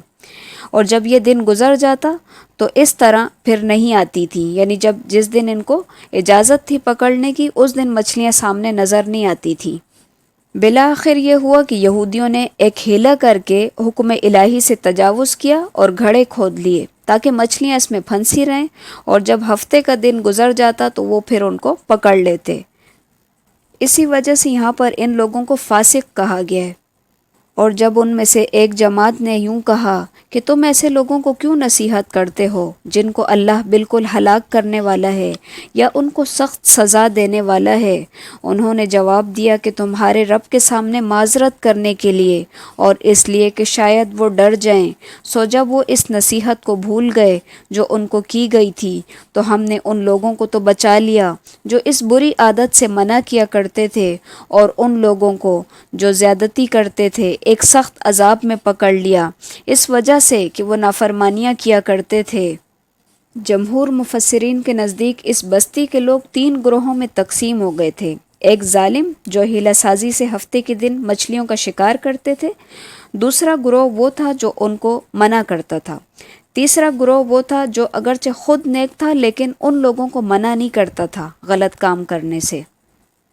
اور جب یہ دن گزر جاتا تو اس طرح پھر نہیں آتی تھیں، یعنی جس دن ان کو اجازت تھی پکڑنے کی اس دن مچھلیاں سامنے نظر نہیں آتی تھیں۔ بالآخر یہ ہوا کہ یہودیوں نے ایک ہیلا کر کے حکم الہی سے تجاوز کیا اور گھڑے کھود لیے تاکہ مچھلیاں اس میں پھنسی رہیں، اور جب ہفتے کا دن گزر جاتا تو وہ پھر ان کو پکڑ لیتے۔ اسی وجہ سے یہاں پر ان لوگوں کو فاسق کہا گیا ہے۔ اور جب ان میں سے ایک جماعت نے یوں کہا کہ تم ایسے لوگوں کو کیوں نصیحت کرتے ہو جن کو اللہ بالکل ہلاک کرنے والا ہے یا ان کو سخت سزا دینے والا ہے، انہوں نے جواب دیا کہ تمہارے رب کے سامنے معذرت کرنے کے لیے اور اس لیے کہ شاید وہ ڈر جائیں، سو جب وہ اس نصیحت کو بھول گئے جو ان کو کی گئی تھی تو ہم نے ان لوگوں کو تو بچا لیا جو اس بری عادت سے منع کیا کرتے تھے، اور ان لوگوں کو جو زیادتی کرتے تھے ایک سخت عذاب میں پکڑ لیا اس وجہ سے کہ وہ نافرمانیاں کیا کرتے تھے۔ جمہور مفسرین کے نزدیک اس بستی کے لوگ 3 گروہوں میں تقسیم ہو گئے تھے۔ ایک ظالم جو ہیلہ سازی سے ہفتے کے دن مچھلیوں کا شکار کرتے تھے، دوسرا گروہ وہ تھا جو ان کو منع کرتا تھا، تیسرا گروہ وہ تھا جو اگرچہ خود نیک تھا لیکن ان لوگوں کو منع نہیں کرتا تھا غلط کام کرنے سے۔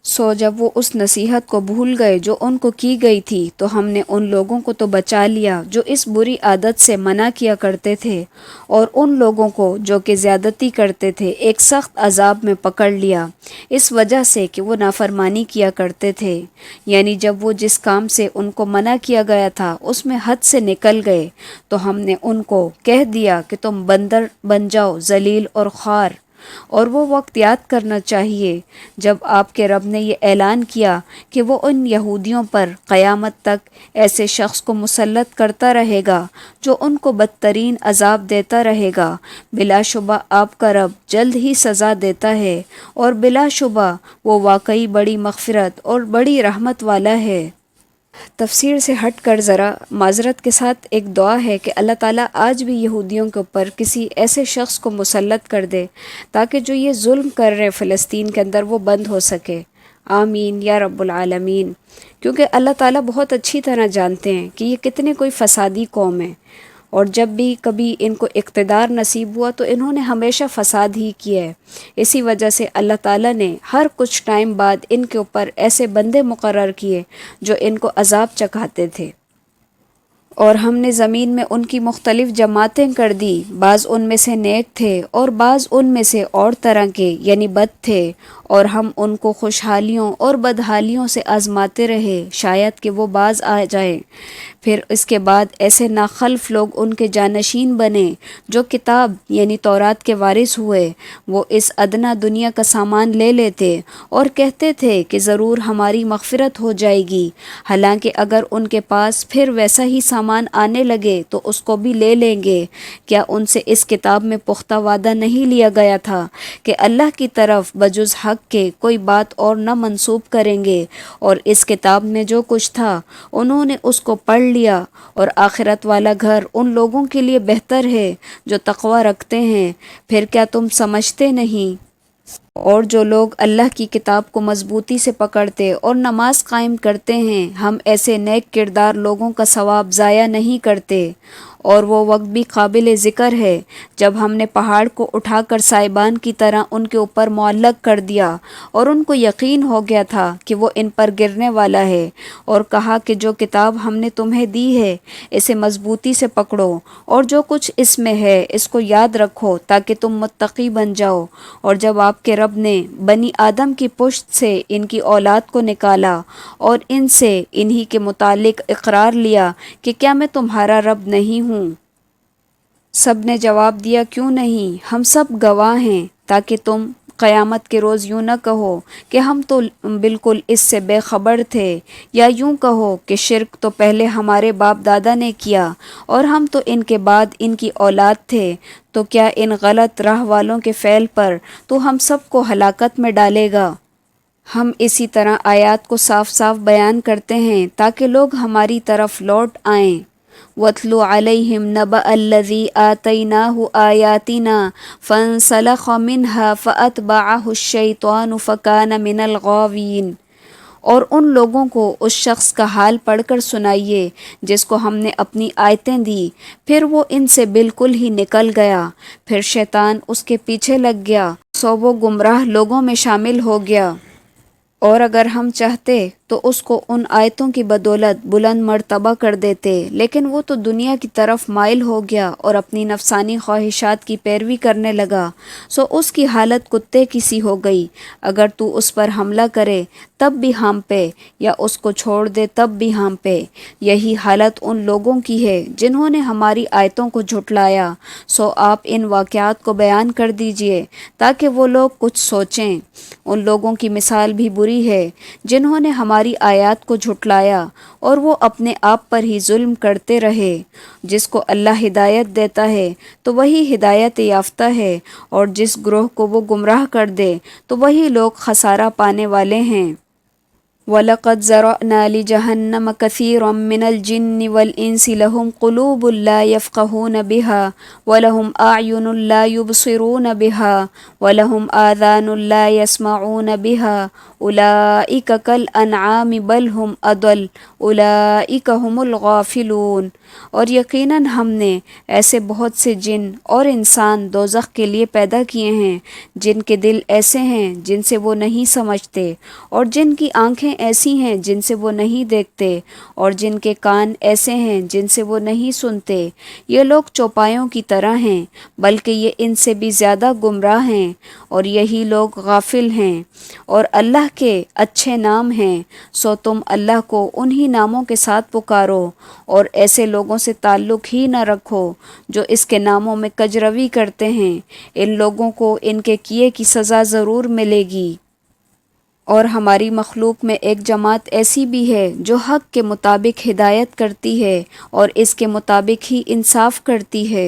سو جب وہ اس نصیحت کو بھول گئے جو ان کو کی گئی تھی تو ہم نے ان لوگوں کو تو بچا لیا جو اس بری عادت سے منع کیا کرتے تھے، اور ان لوگوں کو جو کہ زیادتی کرتے تھے ایک سخت عذاب میں پکڑ لیا اس وجہ سے کہ وہ نافرمانی کیا کرتے تھے، یعنی جب وہ جس کام سے ان کو منع کیا گیا تھا اس میں حد سے نکل گئے تو ہم نے ان کو کہہ دیا کہ تم بندر بن جاؤ، ذلیل اور خوار۔ اور وہ وقت یاد کرنا چاہیے جب آپ کے رب نے یہ اعلان کیا کہ وہ ان یہودیوں پر قیامت تک ایسے شخص کو مسلط کرتا رہے گا جو ان کو بدترین عذاب دیتا رہے گا۔ بلا شبہ آپ کا رب جلد ہی سزا دیتا ہے، اور بلا شبہ وہ واقعی بڑی مغفرت اور بڑی رحمت والا ہے۔ تفسیر سے ہٹ کر ذرا معذرت کے ساتھ ایک دعا ہے کہ اللہ تعالیٰ آج بھی یہودیوں کے اوپر کسی ایسے شخص کو مسلط کر دے تاکہ جو یہ ظلم کر رہے فلسطین کے اندر وہ بند ہو سکے۔ آمین یا رب العالمین۔ کیونکہ اللہ تعالیٰ بہت اچھی طرح جانتے ہیں کہ یہ کتنے کوئی فسادی قوم ہے، اور جب بھی کبھی ان کو اقتدار نصیب ہوا تو انہوں نے ہمیشہ فساد ہی کیا ہے۔ اسی وجہ سے اللہ تعالیٰ نے ہر کچھ ٹائم بعد ان کے اوپر ایسے بندے مقرر کیے جو ان کو عذاب چکھاتے تھے، اور ہم نے زمین میں ان کی مختلف جماعتیں کر دی، بعض ان میں سے نیک تھے اور بعض ان میں سے اور طرح کے یعنی بد تھے، اور ہم ان کو خوشحالیوں اور بدحالیوں سے آزماتے رہے شاید کہ وہ باز آ جائیں۔ پھر اس کے بعد ایسے ناخلف لوگ ان کے جانشین بنے جو کتاب یعنی تورات کے وارث ہوئے، وہ اس ادنا دنیا کا سامان لے لیتے اور کہتے تھے کہ ضرور ہماری مغفرت ہو جائے گی، حالانکہ اگر ان کے پاس پھر ویسا ہی سامان آنے لگے تو اس کو بھی لے لیں گے۔ کیا ان سے اس کتاب میں پختہ وعدہ نہیں لیا گیا تھا کہ اللہ کی طرف بجز حق کے کوئی بات اور نہ منسوب کریں گے؟ اور اس کتاب میں جو کچھ تھا انہوں نے اس کو پڑھ لیا، اور آخرت والا گھر ان لوگوں کے لیے بہتر ہے جو تقوی رکھتے ہیں۔ پھر کیا تم سمجھتے نہیں؟ اور جو لوگ اللہ کی کتاب کو مضبوطی سے پکڑتے اور نماز قائم کرتے ہیں، ہم ایسے نیک کردار لوگوں کا ثواب ضائع نہیں کرتے۔ اور وہ وقت بھی قابل ذکر ہے جب ہم نے پہاڑ کو اٹھا کر سائبان کی طرح ان کے اوپر معلق کر دیا، اور ان کو یقین ہو گیا تھا کہ وہ ان پر گرنے والا ہے، اور کہا کہ جو کتاب ہم نے تمہیں دی ہے اسے مضبوطی سے پکڑو، اور جو کچھ اس میں ہے اس کو یاد رکھو تاکہ تم متقی بن جاؤ۔ اور جب آپ کے رب نے بنی آدم کی پشت سے ان کی اولاد کو نکالا اور ان سے انہی کے متعلق اقرار لیا کہ کیا میں تمہارا رب نہیں ہوں؟ سب نے جواب دیا کیوں نہیں، ہم سب گواہ ہیں، تاکہ تم قیامت کے روز یوں نہ کہو کہ ہم تو بالکل اس سے بے خبر تھے، یا یوں کہو کہ شرک تو پہلے ہمارے باپ دادا نے کیا اور ہم تو ان کے بعد ان کی اولاد تھے۔ تو کیا ان غلط راہ والوں کے فعل پر تو ہم سب کو ہلاکت میں ڈالے گا؟ ہم اسی طرح آیات کو صاف صاف بیان کرتے ہیں تاکہ لوگ ہماری طرف لوٹ آئیں۔ وَاتْلُ عَلَيْهِمْ نَبَأَ الَّذِي آتَيْنَاهُ آيَاتِنَا فَانسَلَخَ مِنْهَا فَأَتْبَعَهُ الشَّيْطَانُ فَكَانَ مِنَ الْغَاوِينَ۔ اور ان لوگوں کو اس شخص کا حال پڑھ کر سنائیے جس کو ہم نے اپنی آیتیں دی، پھر وہ ان سے بالکل ہی نکل گیا، پھر شیطان اس کے پیچھے لگ گیا، سو وہ گمراہ لوگوں میں شامل ہو گیا۔ اور اگر ہم چاہتے تو اس کو ان آیتوں کی بدولت بلند مرتبہ کر دیتے، لیکن وہ تو دنیا کی طرف مائل ہو گیا اور اپنی نفسانی خواہشات کی پیروی کرنے لگا، سو اس کی حالت کتے کی سی ہو گئی۔ اگر تو اس پر حملہ کرے تب بھی ہانپے، یا اس کو چھوڑ دے تب بھی ہانپے۔ یہی حالت ان لوگوں کی ہے جنہوں نے ہماری آیتوں کو جھٹلایا، سو آپ ان واقعات کو بیان کر دیجئے تاکہ وہ لوگ کچھ سوچیں۔ ان لوگوں کی مثال بھی بری ہے جنہوں نے ہماری آیات کو جھٹلایا اور وہ اپنے آپ پر ہی ظلم کرتے رہے۔ جس کو اللہ ہدایت دیتا ہے تو وہی ہدایت یافتہ ہے، اور جس گروہ کو وہ گمراہ کر دے تو وہی لوگ خسارہ پانے والے ہیں۔ وَلَقَدْ ذَرَأْنَا لِجَهَنَّمَ كَثِيرًا مِنَ الْجِنِّ وَالْإِنسِ لَهُمْ قُلُوبٌ لَا يَفْقَهُونَ بِهَا وَلَهُمْ أَعْيُنٌ لَا يُبْصِرُونَ بِهَا وَلَهُمْ آذَانٌ لَا يَسْمَعُونَ بِهَا أُولَئِكَ كَالْأَنْعَامِ بَلْ هُمْ أَضَلُّ أُولَئِكَ هُمُ الْغَافِلُونَ۔ اور یقیناً ہم نے ایسے بہت سے جن اور انسان دوزخ کے لیے پیدا کیے ہیں جن کے دل ایسے ہیں جن سے وہ نہیں سمجھتے، اور جن کی آنکھیں ایسی ہیں جن سے وہ نہیں دیکھتے، اور جن کے کان ایسے ہیں جن سے وہ نہیں سنتے۔ یہ لوگ چوپایوں کی طرح ہیں، بلکہ یہ ان سے بھی زیادہ گمراہ ہیں، اور یہی لوگ غافل ہیں۔ اور اللہ کے اچھے نام ہیں، سو تم اللہ کو انہی ناموں کے ساتھ پکارو، اور ایسے لوگوں سے تعلق ہی نہ رکھو جو اس کے ناموں میں کجروی کرتے ہیں، ان لوگوں کو ان کے کیے کی سزا ضرور ملے گی۔ اور ہماری مخلوق میں ایک جماعت ایسی بھی ہے جو حق کے مطابق ہدایت کرتی ہے اور اس کے مطابق ہی انصاف کرتی ہے۔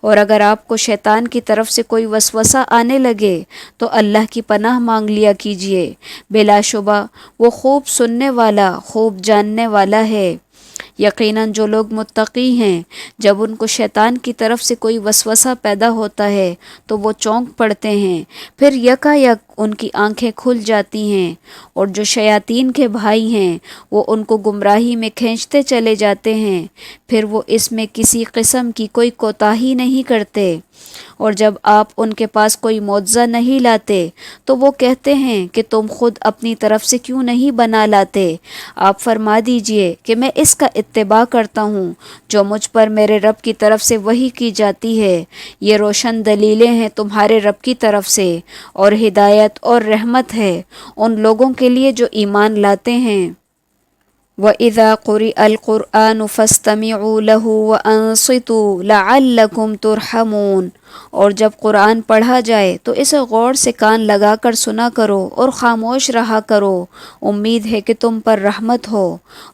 اور اگر آپ کو شیطان کی طرف سے کوئی وسوسہ آنے لگے تو اللہ کی پناہ مانگ لیا کیجیے، بلا شبہ وہ خوب سننے والا، خوب جاننے والا ہے۔ یقیناً جو لوگ متقی ہیں، جب ان کو شیطان کی طرف سے کوئی وسوسہ پیدا ہوتا ہے تو وہ چونک پڑتے ہیں، پھر یکا یک ان کی آنکھیں کھل جاتی ہیں، اور جو شیاطین کے بھائی ہیں وہ ان کو گمراہی میں کھینچتے چلے جاتے ہیں، پھر وہ اس میں کسی قسم کی کوئی کوتاہی نہیں کرتے۔ اور جب آپ ان کے پاس کوئی معجزہ نہیں لاتے تو وہ کہتے ہیں کہ تم خود اپنی طرف سے کیوں نہیں بنا لاتے؟ آپ فرما دیجئے کہ میں اس کا اتباع کرتا ہوں جو مجھ پر میرے رب کی طرف سے وحی کی جاتی ہے۔ یہ روشن دلیلیں ہیں تمہارے رب کی طرف سے، اور ہدایت اور رحمت ہے ان لوگوں کے لیے جو ایمان لاتے ہیں۔ وَإِذَا قُرِئَ الْقُرْآنُ فَاسْتَمِعُوا لَهُ وَأَنصِتُوا لَعَلَّكُمْ تُرْحَمُونَ، اور جب قرآن پڑھا جائے تو اسے غور سے کان لگا کر سنا کرو اور خاموش رہا کرو، امید ہے کہ تم پر رحمت ہو۔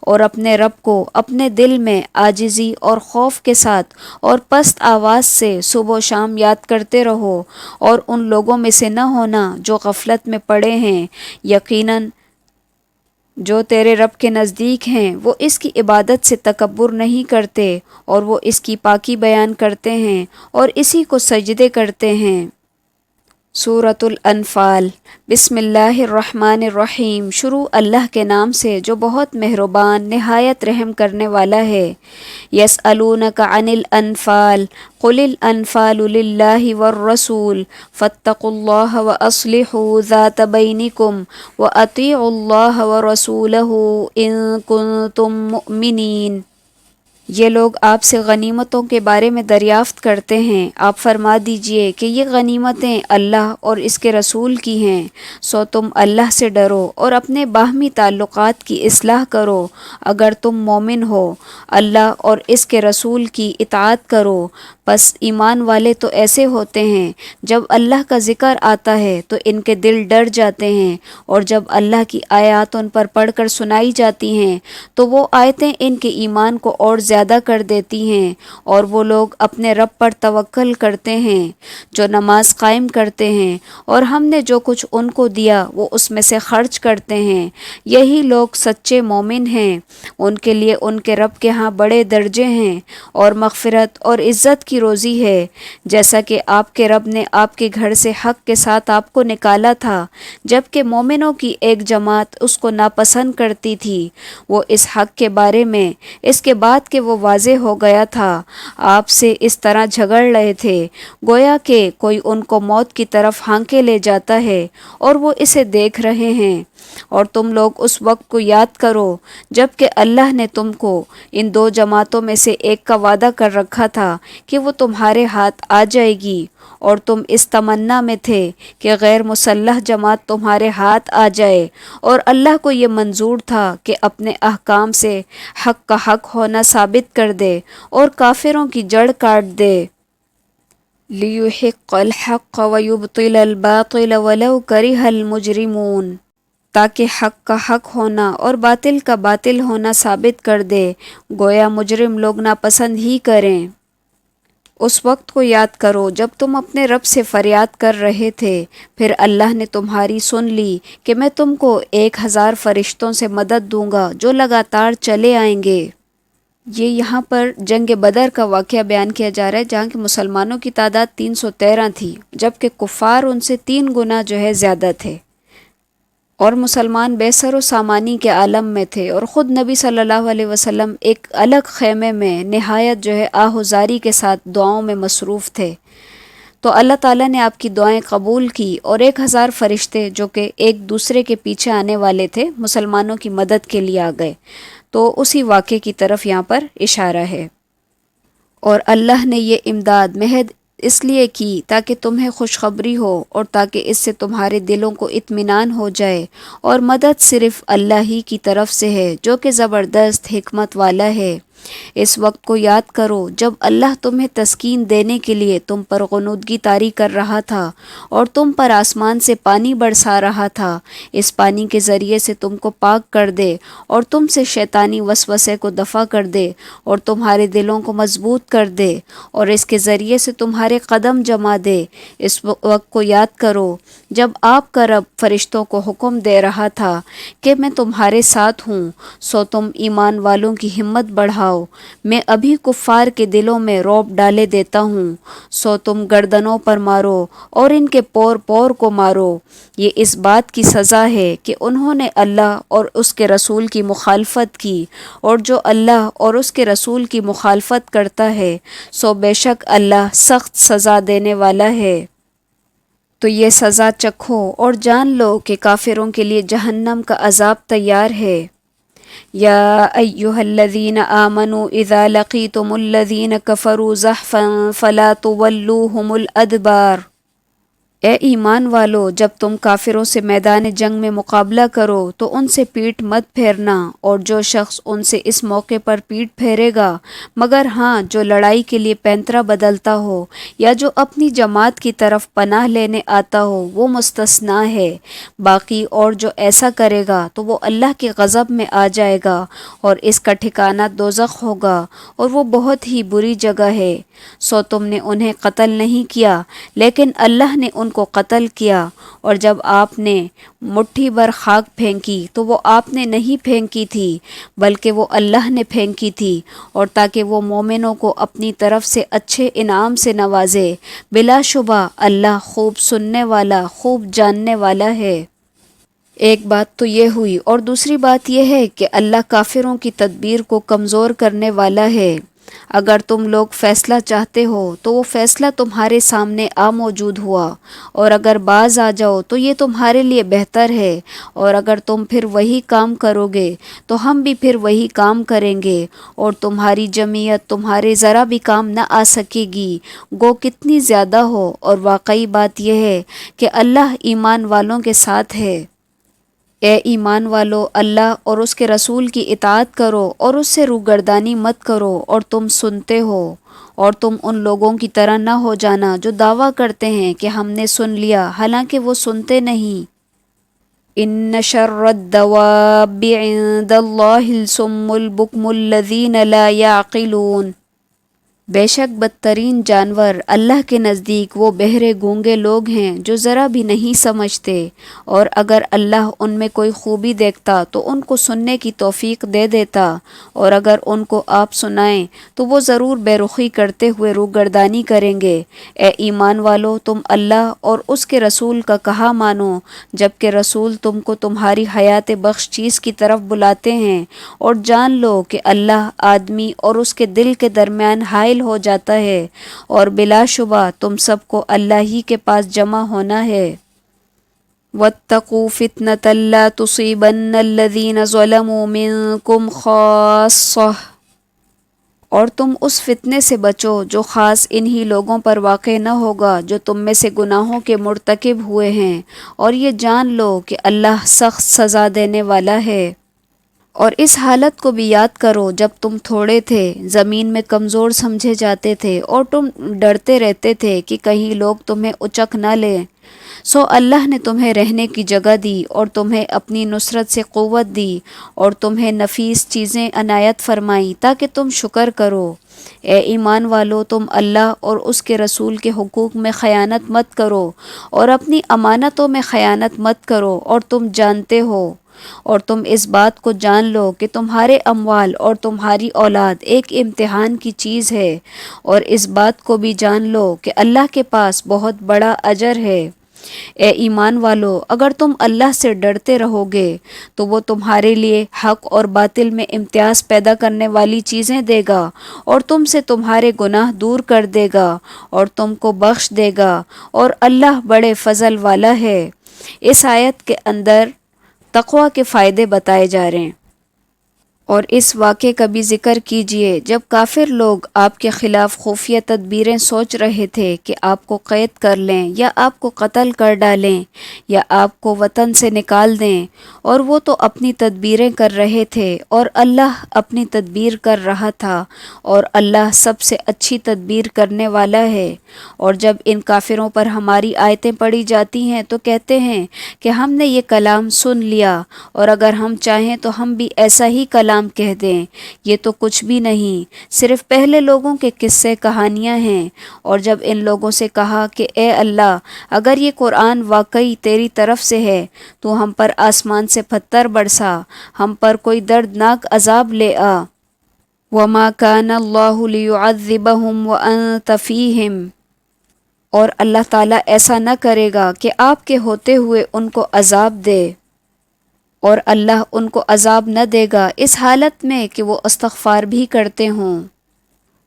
اور اپنے رب کو اپنے دل میں عاجزی اور خوف کے ساتھ اور پست آواز سے صبح و شام یاد کرتے رہو، اور ان لوگوں میں سے نہ ہونا جو غفلت میں پڑے ہیں۔ یقیناً جو تیرے رب کے نزدیک ہیں وہ اس کی عبادت سے تکبر نہیں کرتے، اور وہ اس کی پاکی بیان کرتے ہیں اور اسی کو سجدے کرتے ہیں۔ سورۃ الانفال۔ بسم اللہ الرحمن الرحیم۔ شروع اللہ کے نام سے جو بہت مہربان نہایت رحم کرنے والا ہے۔ یسألونک عن الانفال قل الانفال للہ والرسول فاتقوا اللہ واصلحوا ذات بینکم واطیعوا اللہ ورسولہ ان کنتم مؤمنین۔ یہ لوگ آپ سے غنیمتوں کے بارے میں دریافت کرتے ہیں، آپ فرما دیجئے کہ یہ غنیمتیں اللہ اور اس کے رسول کی ہیں، سو تم اللہ سے ڈرو اور اپنے باہمی تعلقات کی اصلاح کرو اگر تم مومن ہو، اللہ اور اس کے رسول کی اطاعت کرو۔ پس ایمان والے تو ایسے ہوتے ہیں جب اللہ کا ذکر آتا ہے تو ان کے دل ڈر جاتے ہیں، اور جب اللہ کی آیات ان پر پڑھ کر سنائی جاتی ہیں تو وہ آیتیں ان کے ایمان کو اور زیادہ کر دیتی ہیں، اور وہ لوگ اپنے رب پر توکل کرتے ہیں جو نماز قائم کرتے ہیں، اور ہم نے جو کچھ ان کو دیا وہ اس میں سے خرچ کرتے ہیں۔ یہی لوگ سچے مومن ہیں، ان کے لیے ان کے رب کے ہاں بڑے درجے ہیں اور مغفرت اور عزت کی روزی ہے، جیسا کہ آپ کے رب نے آپ کے گھر سے حق کے ساتھ آپ کو نکالا تھا، جبکہ مومنوں کی ایک جماعت اس کو ناپسند کرتی تھی۔ وہ اس حق کے بارے میں اس کے بعد کہ وہ واضح ہو گیا تھا آپ سے اس طرح جھگڑ رہے تھے گویا کہ کوئی ان کو موت کی طرف ہانکے لے جاتا ہے اور وہ اسے دیکھ رہے ہیں۔ اور تم لوگ اس وقت کو یاد کرو جب کہ اللہ نے تم کو ان دو جماعتوں میں سے ایک کا وعدہ کر رکھا تھا کہ وہ تمہارے ہاتھ آ جائے گی، اور تم اس تمنا میں تھے کہ غیر مسلح جماعت تمہارے ہاتھ آ جائے، اور اللہ کو یہ منظور تھا کہ اپنے احکام سے حق کا حق ہونا ثابت کر دے اور کافروں کی جڑ کاٹ دے۔ لِيُحِقَّ الْحَقَّ وَيُبْطِلَ الْبَاطِلَ وَلَوْ كَرِهَ الْمُجْرِمُونَ، تاکہ حق کا حق ہونا اور باطل کا باطل ہونا ثابت کر دے، گویا مجرم لوگ ناپسند ہی کریں۔ اس وقت کو یاد کرو جب تم اپنے رب سے فریاد کر رہے تھے، پھر اللہ نے تمہاری سن لی کہ میں تم کو 1000 فرشتوں سے مدد دوں گا جو لگاتار چلے آئیں گے۔ یہ یہاں پر جنگ بدر کا واقعہ بیان کیا جا رہا ہے جہاں کہ مسلمانوں کی تعداد 313 تھی، جبکہ کفار ان سے 3 گنا زیادہ تھے، اور مسلمان بے سر و سامانی کے عالم میں تھے، اور خود نبی صلی اللہ علیہ وسلم ایک الگ خیمے میں نہایت آہوزاری کے ساتھ دعاؤں میں مصروف تھے۔ تو اللہ تعالیٰ نے آپ کی دعائیں قبول کی، اور 1000 فرشتے جو کہ ایک دوسرے کے پیچھے آنے والے تھے مسلمانوں کی مدد کے لیے آ گئے۔ تو اسی واقعے کی طرف یہاں پر اشارہ ہے۔ اور اللہ نے یہ امداد محض اس لیے کی تاکہ تمہیں خوشخبری ہو اور تاکہ اس سے تمہارے دلوں کو اطمینان ہو جائے، اور مدد صرف اللہ ہی کی طرف سے ہے جو کہ زبردست حکمت والا ہے۔ اس وقت کو یاد کرو جب اللہ تمہیں تسکین دینے کے لیے تم پر غنودگی طاری کر رہا تھا اور تم پر آسمان سے پانی برسا رہا تھا۔ اس پانی کے ذریعے سے تم کو پاک کر دے اور تم سے شیطانی وسوسے کو دفع کر دے اور تمہارے دلوں کو مضبوط کر دے اور اس کے ذریعے سے تمہارے قدم جما دے۔ اس وقت کو یاد کرو جب آپ کا رب فرشتوں کو حکم دے رہا تھا کہ میں تمہارے ساتھ ہوں، سو تم ایمان والوں کی ہمت بڑھاؤ، میں ابھی کفار کے دلوں میں رعب ڈالے دیتا ہوں، سو تم گردنوں پر مارو اور ان کے پور پور کو مارو۔ یہ اس بات کی سزا ہے کہ انہوں نے اللہ اور اس کے رسول کی مخالفت کی، اور جو اللہ اور اس کے رسول کی مخالفت کرتا ہے سو بے شک اللہ سخت سزا دینے والا ہے۔ تو یہ سزا چکھو اور جان لو کہ کافروں کے لیے جہنم کا عذاب تیار ہے۔ یا ایہا الذین آمنوا اذا لقیتم الذین کفروا زحفا فلا تولوہم الادبار۔ اے ایمان والو، جب تم کافروں سے میدان جنگ میں مقابلہ کرو تو ان سے پیٹھ مت پھیرنا، اور جو شخص ان سے اس موقع پر پیٹھ پھیرے گا، مگر ہاں جو لڑائی کے لیے پینترا بدلتا ہو یا جو اپنی جماعت کی طرف پناہ لینے آتا ہو وہ مستثنیٰ ہے، باقی اور جو ایسا کرے گا تو وہ اللہ کے غضب میں آ جائے گا اور اس کا ٹھکانہ دوزخ ہوگا اور وہ بہت ہی بری جگہ ہے۔ سو تم نے انہیں قتل نہیں کیا لیکن اللہ نے ان کو قتل کیا، اور جب آپ نے مٹھی بھر خاک پھینکی تو وہ آپ نے نہیں پھینکی تھی بلکہ وہ اللہ نے پھینکی تھی، اور تاکہ وہ مومنوں کو اپنی طرف سے اچھے انعام سے نوازے۔ بلا شبہ اللہ خوب سننے والا، خوب جاننے والا ہے۔ ایک بات تو یہ ہوئی، اور دوسری بات یہ ہے کہ اللہ کافروں کی تدبیر کو کمزور کرنے والا ہے۔ اگر تم لوگ فیصلہ چاہتے ہو تو وہ فیصلہ تمہارے سامنے موجود ہوا، اور اگر باز آ جاؤ تو یہ تمہارے لیے بہتر ہے، اور اگر تم پھر وہی کام کرو گے تو ہم بھی پھر وہی کام کریں گے، اور تمہاری جمعیت تمہارے ذرا بھی کام نہ آ سکے گی، گو کتنی زیادہ ہو۔ اور واقعی بات یہ ہے کہ اللہ ایمان والوں کے ساتھ ہے۔ اے ایمان والو، اللہ اور اس کے رسول کی اطاعت کرو اور اس سے روگردانی مت کرو، اور تم سنتے ہو، اور تم ان لوگوں کی طرح نہ ہو جانا جو دعویٰ کرتے ہیں کہ ہم نے سن لیا حالانکہ وہ سنتے نہیں۔ ان شر الدواب عند اللہ الصم البکم الذین لا یعقلون۔ بے شک بدترین جانور اللہ کے نزدیک وہ بہرے گونگے لوگ ہیں جو ذرا بھی نہیں سمجھتے، اور اگر اللہ ان میں کوئی خوبی دیکھتا تو ان کو سننے کی توفیق دے دیتا، اور اگر ان کو آپ سنائیں تو وہ ضرور بے رخی کرتے ہوئے روگردانی کریں گے۔ اے ایمان والو، تم اللہ اور اس کے رسول کا کہا مانو جبکہ رسول تم کو تمہاری حیات بخش چیز کی طرف بلاتے ہیں، اور جان لو کہ اللہ آدمی اور اس کے دل کے درمیان حائل ہو جاتا ہے، اور بلا شبہ تم سب کو اللہ ہی کے پاس جمع ہونا ہے۔ وَاتَّقُوا فِتْنَةً لَا تُصِيبَنَّ الَّذِينَ ظَلَمُوا مِنْكُمْ خَاصَّةً۔ اور تم اس فتنے سے بچو جو خاص انہی لوگوں پر واقع نہ ہوگا جو تم میں سے گناہوں کے مرتکب ہوئے ہیں، اور یہ جان لو کہ اللہ سخت سزا دینے والا ہے۔ اور اس حالت کو بھی یاد کرو جب تم تھوڑے تھے، زمین میں کمزور سمجھے جاتے تھے، اور تم ڈرتے رہتے تھے کہ کہیں لوگ تمہیں اچک نہ لیں، سو اللہ نے تمہیں رہنے کی جگہ دی اور تمہیں اپنی نصرت سے قوت دی، اور تمہیں نفیس چیزیں عنایت فرمائیں تاکہ تم شکر کرو۔ اے ایمان والو، تم اللہ اور اس کے رسول کے حقوق میں خیانت مت کرو، اور اپنی امانتوں میں خیانت مت کرو، اور تم جانتے ہو، اور تم اس بات کو جان لو کہ تمہارے اموال اور تمہاری اولاد ایک امتحان کی چیز ہے، اور اس بات کو بھی جان لو کہ اللہ کے پاس بہت بڑا اجر ہے۔ اے ایمان والو، اگر تم اللہ سے ڈرتے رہو گے تو وہ تمہارے لیے حق اور باطل میں امتیاز پیدا کرنے والی چیزیں دے گا، اور تم سے تمہارے گناہ دور کر دے گا اور تم کو بخش دے گا، اور اللہ بڑے فضل والا ہے۔ اس آیت کے اندر تقوی کے فائدے بتائے جا رہے ہیں۔ اور اس واقعے کا بھی ذکر کیجئے جب کافر لوگ آپ کے خلاف خفیہ تدبیریں سوچ رہے تھے کہ آپ کو قید کر لیں یا آپ کو قتل کر ڈالیں یا آپ کو وطن سے نکال دیں، اور وہ تو اپنی تدبیریں کر رہے تھے اور اللہ اپنی تدبیر کر رہا تھا، اور اللہ سب سے اچھی تدبیر کرنے والا ہے۔ اور جب ان کافروں پر ہماری آیتیں پڑھی جاتی ہیں تو کہتے ہیں کہ ہم نے یہ کلام سن لیا، اور اگر ہم چاہیں تو ہم بھی ایسا ہی کلام کہہ دیں، یہ تو کچھ بھی نہیں، صرف پہلے لوگوں کے قصے کہانیاں ہیں۔ اور جب ان لوگوں سے کہا کہ اے اللہ، اگر یہ قرآن واقعی تیری طرف سے ہے تو ہم پر آسمان سے پتھر برسا، ہم پر کوئی دردناک عذاب لے آ۔ وَمَا كَانَ اللَّهُ لِيُعَذِّبَهُمْ وَأَنْتَ فِيهِمْ، اور اللہ تعالیٰ ایسا نہ کرے گا کہ آپ کے ہوتے ہوئے ان کو عذاب دے، اور اللہ ان کو عذاب نہ دے گا اس حالت میں کہ وہ استغفار بھی کرتے ہوں۔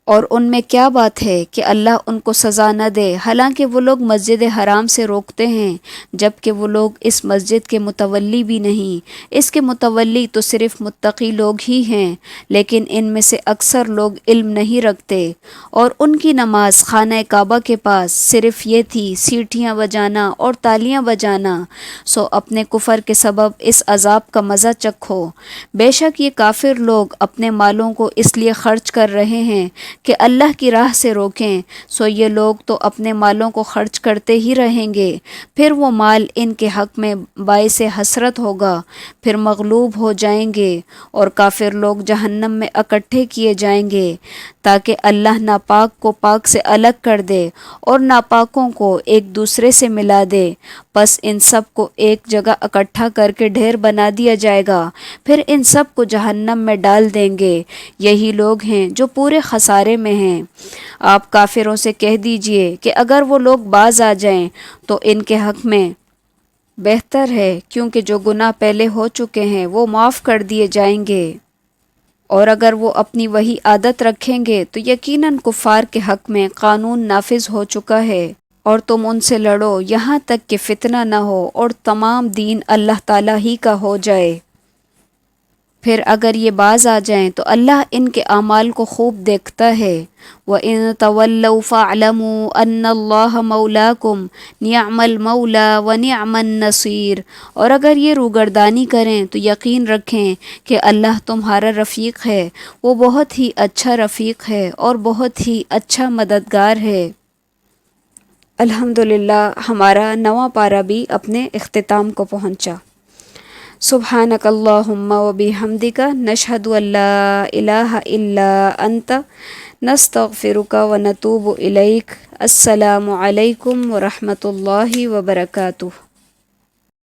اور ان میں کیا بات ہے کہ اللہ ان کو سزا نہ دے، حالانکہ وہ لوگ مسجد حرام سے روکتے ہیں، جبکہ وہ لوگ اس مسجد کے متولی بھی نہیں۔ اس کے متولی تو صرف متقی لوگ ہی ہیں، لیکن ان میں سے اکثر لوگ علم نہیں رکھتے۔ اور ان کی نماز خانہ کعبہ کے پاس صرف یہ تھی، سیٹیاں بجانا اور تالیاں بجانا۔ سو اپنے کفر کے سبب اس عذاب کا مزہ چکھو۔ بے شک یہ کافر لوگ اپنے مالوں کو اس لیے خرچ کر رہے ہیں کہ اللہ کی راہ سے روکیں، سو یہ لوگ تو اپنے مالوں کو خرچ کرتے ہی رہیں گے، پھر وہ مال ان کے حق میں باعث حسرت ہوگا، پھر مغلوب ہو جائیں گے، اور کافر لوگ جہنم میں اکٹھے کیے جائیں گے، تاکہ اللہ ناپاک کو پاک سے الگ کر دے اور ناپاکوں کو ایک دوسرے سے ملا دے۔ پس ان سب کو ایک جگہ اکٹھا کر کے ڈھیر بنا دیا جائے گا، پھر ان سب کو جہنم میں ڈال دیں گے۔ یہی لوگ ہیں جو پورے خسارے میں ہیں۔ آپ کافروں سے کہہ دیجئے کہ اگر وہ لوگ باز آ جائیں تو ان کے حق میں بہتر ہے، کیونکہ جو گناہ پہلے ہو چکے ہیں وہ معاف کر دیے جائیں گے، اور اگر وہ اپنی وہی عادت رکھیں گے تو یقیناً کفار کے حق میں قانون نافذ ہو چکا ہے، اور تم ان سے لڑو یہاں تک کہ فتنہ نہ ہو اور تمام دین اللہ تعالیٰ ہی کا ہو جائے۔ پھر اگر یہ باز آ جائیں تو اللہ ان کے اعمال کو خوب دیکھتا ہے۔ وَإِن تَوَلَّوْا فَاعْلَمُوا أَنَّ اللَّهَ مَوْلَاكُمْ نِعْمَ الْمَوْلَى وَنِعْمَ النَّصِيرُ، اور اگر یہ روگردانی کریں تو یقین رکھیں کہ اللہ تمہارا رفیق ہے، وہ بہت ہی اچھا رفیق ہے اور بہت ہی اچھا مددگار ہے۔ الحمدللہ ہمارا 9واں پارہ بھی اپنے اختتام کو پہنچا۔ سبحانک اللہم و بحمدک نشہد ان لا الہ الا انت نستغفرک و نتوب الیک۔ السلام علیکم ورحمۃ اللہ وبرکاتہ۔